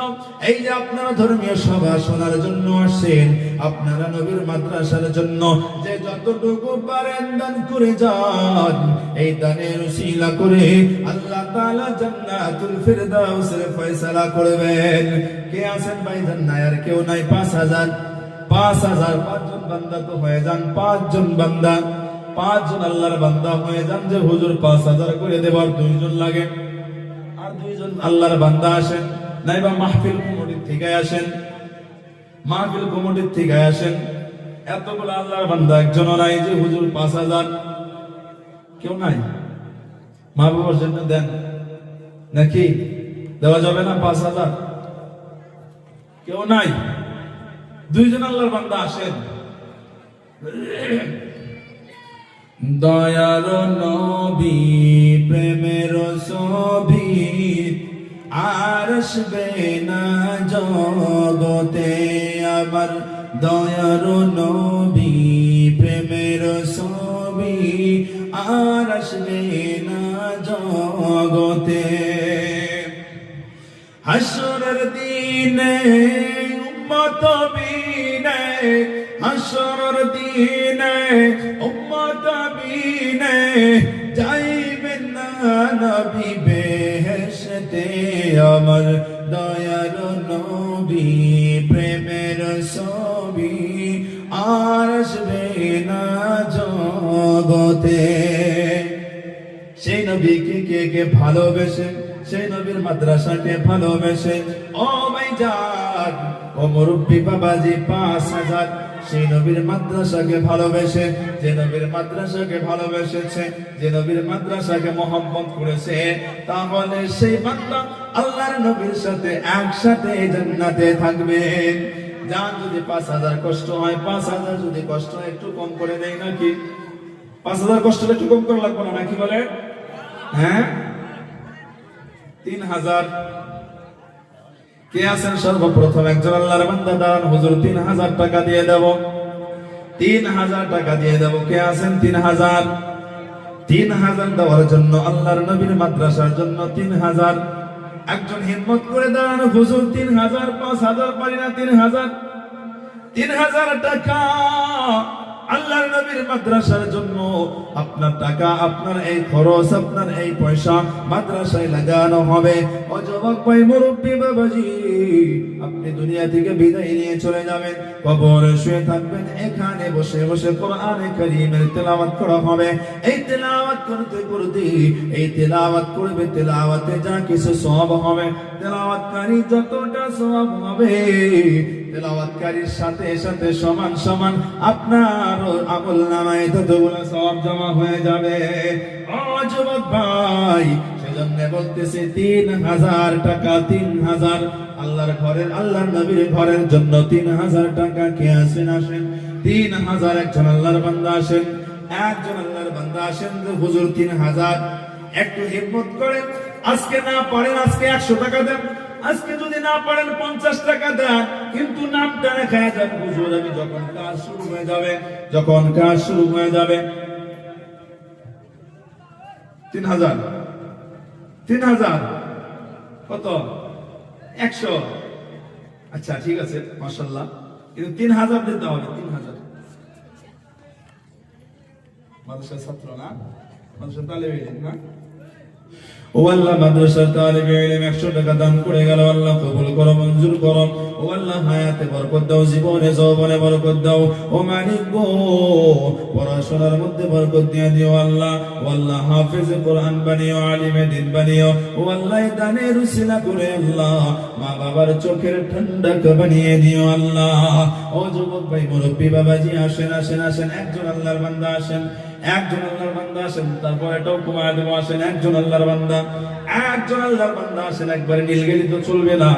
এই যে আপনারা ধর্মীয় সভা শোনার জন্য আসেন, আপনারা নবীর মাদ্রাসার জন্য যে যতটুকু পারেন দান করে যান। এই দানের উসিলা করে আল্লাহ তাআলা জান্নাতুল ফিরদাউসের ফয়সালা করবেন। কে আছেন ভাইজান? নাই আর কেউ নাই? 5000, 5000। 5 জন বান্দা তো হয়ে যান, 5 জন বান্দা, 5 জন আল্লাহর বান্দা হয়ে যান। যে হুজুর 5000 করে দেবার 2 জন লাগে, আর 2 জন আল্লাহর বান্দা আসেন। নাইবা মাহফিল কমিটির থেকে আসেন, মাহফিল কমিটির থেকে আসেন, এতগুলো আল্লাহর বান্দা একজনও নাই যে হুজুর 5,000, কেউ নাই? মা বাবার জন্য দেন নাকি? দেওয়া যাবে না 5,000? কেউ নাই। 2 জন আল্লাহর বান্দা আসেন। দয়ার নবী প্রেমের ছবি আর আসবে না জগতে আবার, দয়ার নবী প্রেমের ছবি আর আসবে না জগতে। হাসরের দিনে উম্মত বিনে, হাসরের দিনে উম্মত বিনে যাইবেন না নবী বেহেশতে আমার, দয়ার নবী প্রেমের ছবি আর আসবে না জগতে। সেই নবীকে কে কে ভালোবেসে, সেই নবীর মাদ্রাসাকে ভালোবেসে, ও ভাইজান ও মুরব্বি বাবাজি 5,000 সেই নবীর মাদ্রাসাকে ভালোবেসে, যে নবীর মাদ্রাসাকে ভালোবেসেছে, যে নবীর মাদ্রাসাকে মহব্বত করেছে, তাহলে সেই বান্দা আল্লাহর নবীর সাথে একসাথে জান্নাতে থাকবেন। যান যদি 5,000 কষ্ট হয়, 5,000 যদি কষ্ট হয় একটু কম করে দেয় নাকি? 5,000 কষ্ট একটু কম করে লাগবে না নাকি বলে? হ্যাঁ, 3,000। কে আছেন সর্বপ্রথম? একজন আল্লাহর বান্দা দাঁড়ান, হুজুর 3,000 টাকা দিয়ে দেব, 3,000 টাকা দিয়ে দেব। কে আছেন? 3,000। 3,000 দেওয়ার জন্য আল্লাহর নবীর মাদ্রাসার জন্য 3,000। একজন হিম্মত করে দাঁড়ান, হুজুর 3,000, 5,000 পারি না, 3,000। 3,000 টাকা আল্লাহর নবীর মাদ্রাসার জন্য। আপনার টাকা, আপনার এই খরচ, আপনার এই পয়সা মাদ্রাসায় লাগানো হবে। ও যুবক ভাই, মুরব্বি বাবাজি, আপনি দুনিয়া থেকে বিদায় নিয়ে চলে যাবেন, কবরে শুয়ে থাকবেন, এখানে বসে বসে কোরআনে কারীমের তেলাওয়াত করা হবে। এই তেলাওয়াত করতে করতে, এই তেলাওয়াত করবে, তেলাওয়াতে যা কিছু সওয়াব হবে, তেলাওয়াতকারী যতটা সওয়াব হবে, তেলাওয়াতকারীর সাথে সাথে সমান সমান আপনার আমলনামায় ততগুলো সওয়াব জমা হয়ে যাবে। ও যুবক ভাই, সেজন্য বলতেছি 3,000 টাকা, 3,000 আল্লাহর ঘরের, আল্লাহর নবীর ঘরের জন্য 3,000 টাকা। কে আসেন? আসেন 3,000। একজন আল্লাহর বান্দা আসেন, একজন আল্লাহর বান্দা আসেন, হুজুর 3,000। একটু হিম্মত করেন, আজকে না পারেন আজকে 100 টাকা দেন, আজকে যদি না পারেন 50 টাকা দেন, কিন্তু নামটা রেখে যান, হুজুর আমি যখন কাজ শুরু হয়ে যাবে, যখন কাজ শুরু হয়ে যাবে 3,000। 3,000 কত? 100। আচ্ছা ঠিক আছে, মাশাআল্লাহ, কিন্তু 3,000 দিতে হবে। 3,000 মাদ্রাসার ছাত্র না, মাদ্রাসার তালেবে না? ও আল্লাহ, মাদ্রাসার তালিবে ইলম 100 টাকা দান করে গেল, আল্লাহ কবুল করো, মঞ্জুর করো। ও আল্লাহ, হায়াতে বরকত দাও, জীবনে যৌবনে বরকত দাও। ও মালিক গো, পড়াশোনার মধ্যে বরকত দিয়ে দিও আল্লাহ। ও আল্লাহ, হাফেজে কোরআন বানিও, আলিমে দিন বানিও। ও আল্লাহ, দানের উসিলা করে আল্লাহ মা বাবার চোখের ঠান্ডা বানিয়ে দিও আল্লাহ। ও যুবক ভাই, মুরব্বি বাবাজি আসেন, আসেন, আসেন। একজন আল্লাহর বান্দা আসেন, একজন আল্লাহর বান্দা আসেন, তারপর এটাও কমায় দেবো। আসেন একজন আল্লাহর বান্দা, একজন আল্লাহর বান্দা আসেন, একবারে নীল গেলি তো চলবে না।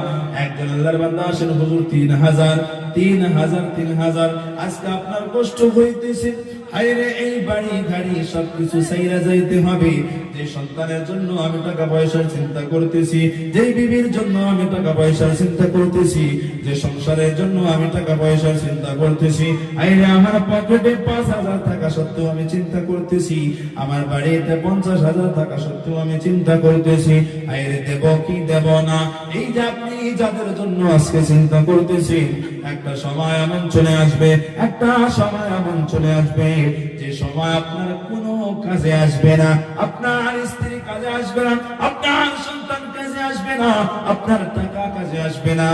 একজন আল্লাহর বান্দা আসেন, হুজুর 3,000, 3,000, 3,000। আজকে আপনার কষ্ট হইতেছে, হায়রে এই বাড়ি গাড়ি সবকিছু ছাইরা যাইতে হবে। যে সন্তানের জন্য আমি টাকা পয়সার চিন্তা করতেছি, যে বিবির জন্য আমি টাকা পয়সার চিন্তা করতেছি, যে সংসারের জন্য আমি টাকা পয়সার চিন্তা করতেছি, হায়রে আমার পকেটে 5,000 টাকা সত্ত্বেও আমি চিন্তা করতেছি, আমার বাড়িতে 50,000 টাকা সত্ত্বেও আমি চিন্তা করতেছি, হায়রে দেব কি দেব না। এই যে আপনি যাদের জন্য আজকে চিন্তা করতেছি, একটা সময় এমন চলে আসবে, একটা সময় এমন চলে আসবে যে সময় আপনার কোনো কাজে আসবে না, আপনার স্ত্রী কাজে আসবে না, আপনার সন্তান কাজে আসবে না, আপনার টাকা কাজে আসবে না।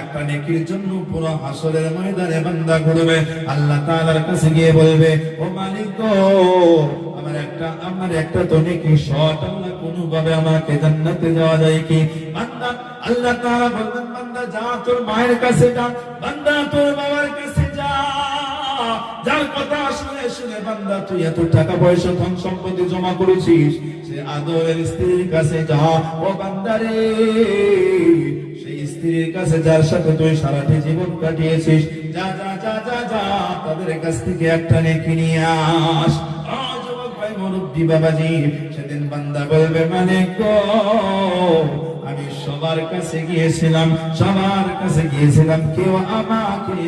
একটা নেকির জন্য পুরো হাসরের ময়দানে বান্দা ঘুরবে, আল্লাহ তাআলার কাছে গিয়ে বলবে, ও মালিক গো, আমার একটা তো নেকি শর্ট, আল্লাহ কোনোভাবে আমাকে জান্নাতে যাওয়া যায় কি? বান্দা আল্লাহ তাআলা বললেন বান্দা যা তোর মায়ের কাছে যা, বান্দা তোর বাবার কাছে যা, যার কথা শুনে শুনে বান্দা তুই এত টাকা পয়সা ধন সম্পত্তি জমা করেছিস, সে আদরের স্ত্রীর কাছে যা। ও বান্দারে, সেই স্ত্রীর কাছে যার সাথে তুই সারাটি জীবন কাটিয়েছিস, যা যা যা যা যা, তাদের কাছ থেকে একটা নেকি নিয়ে আস। যুবক ভাই, মুরব্বি বাবাজি, সেদিন বান্দা বলবে মালিক গো, আমি সবার কাছে গিয়েছিলাম, কেউ আমাকে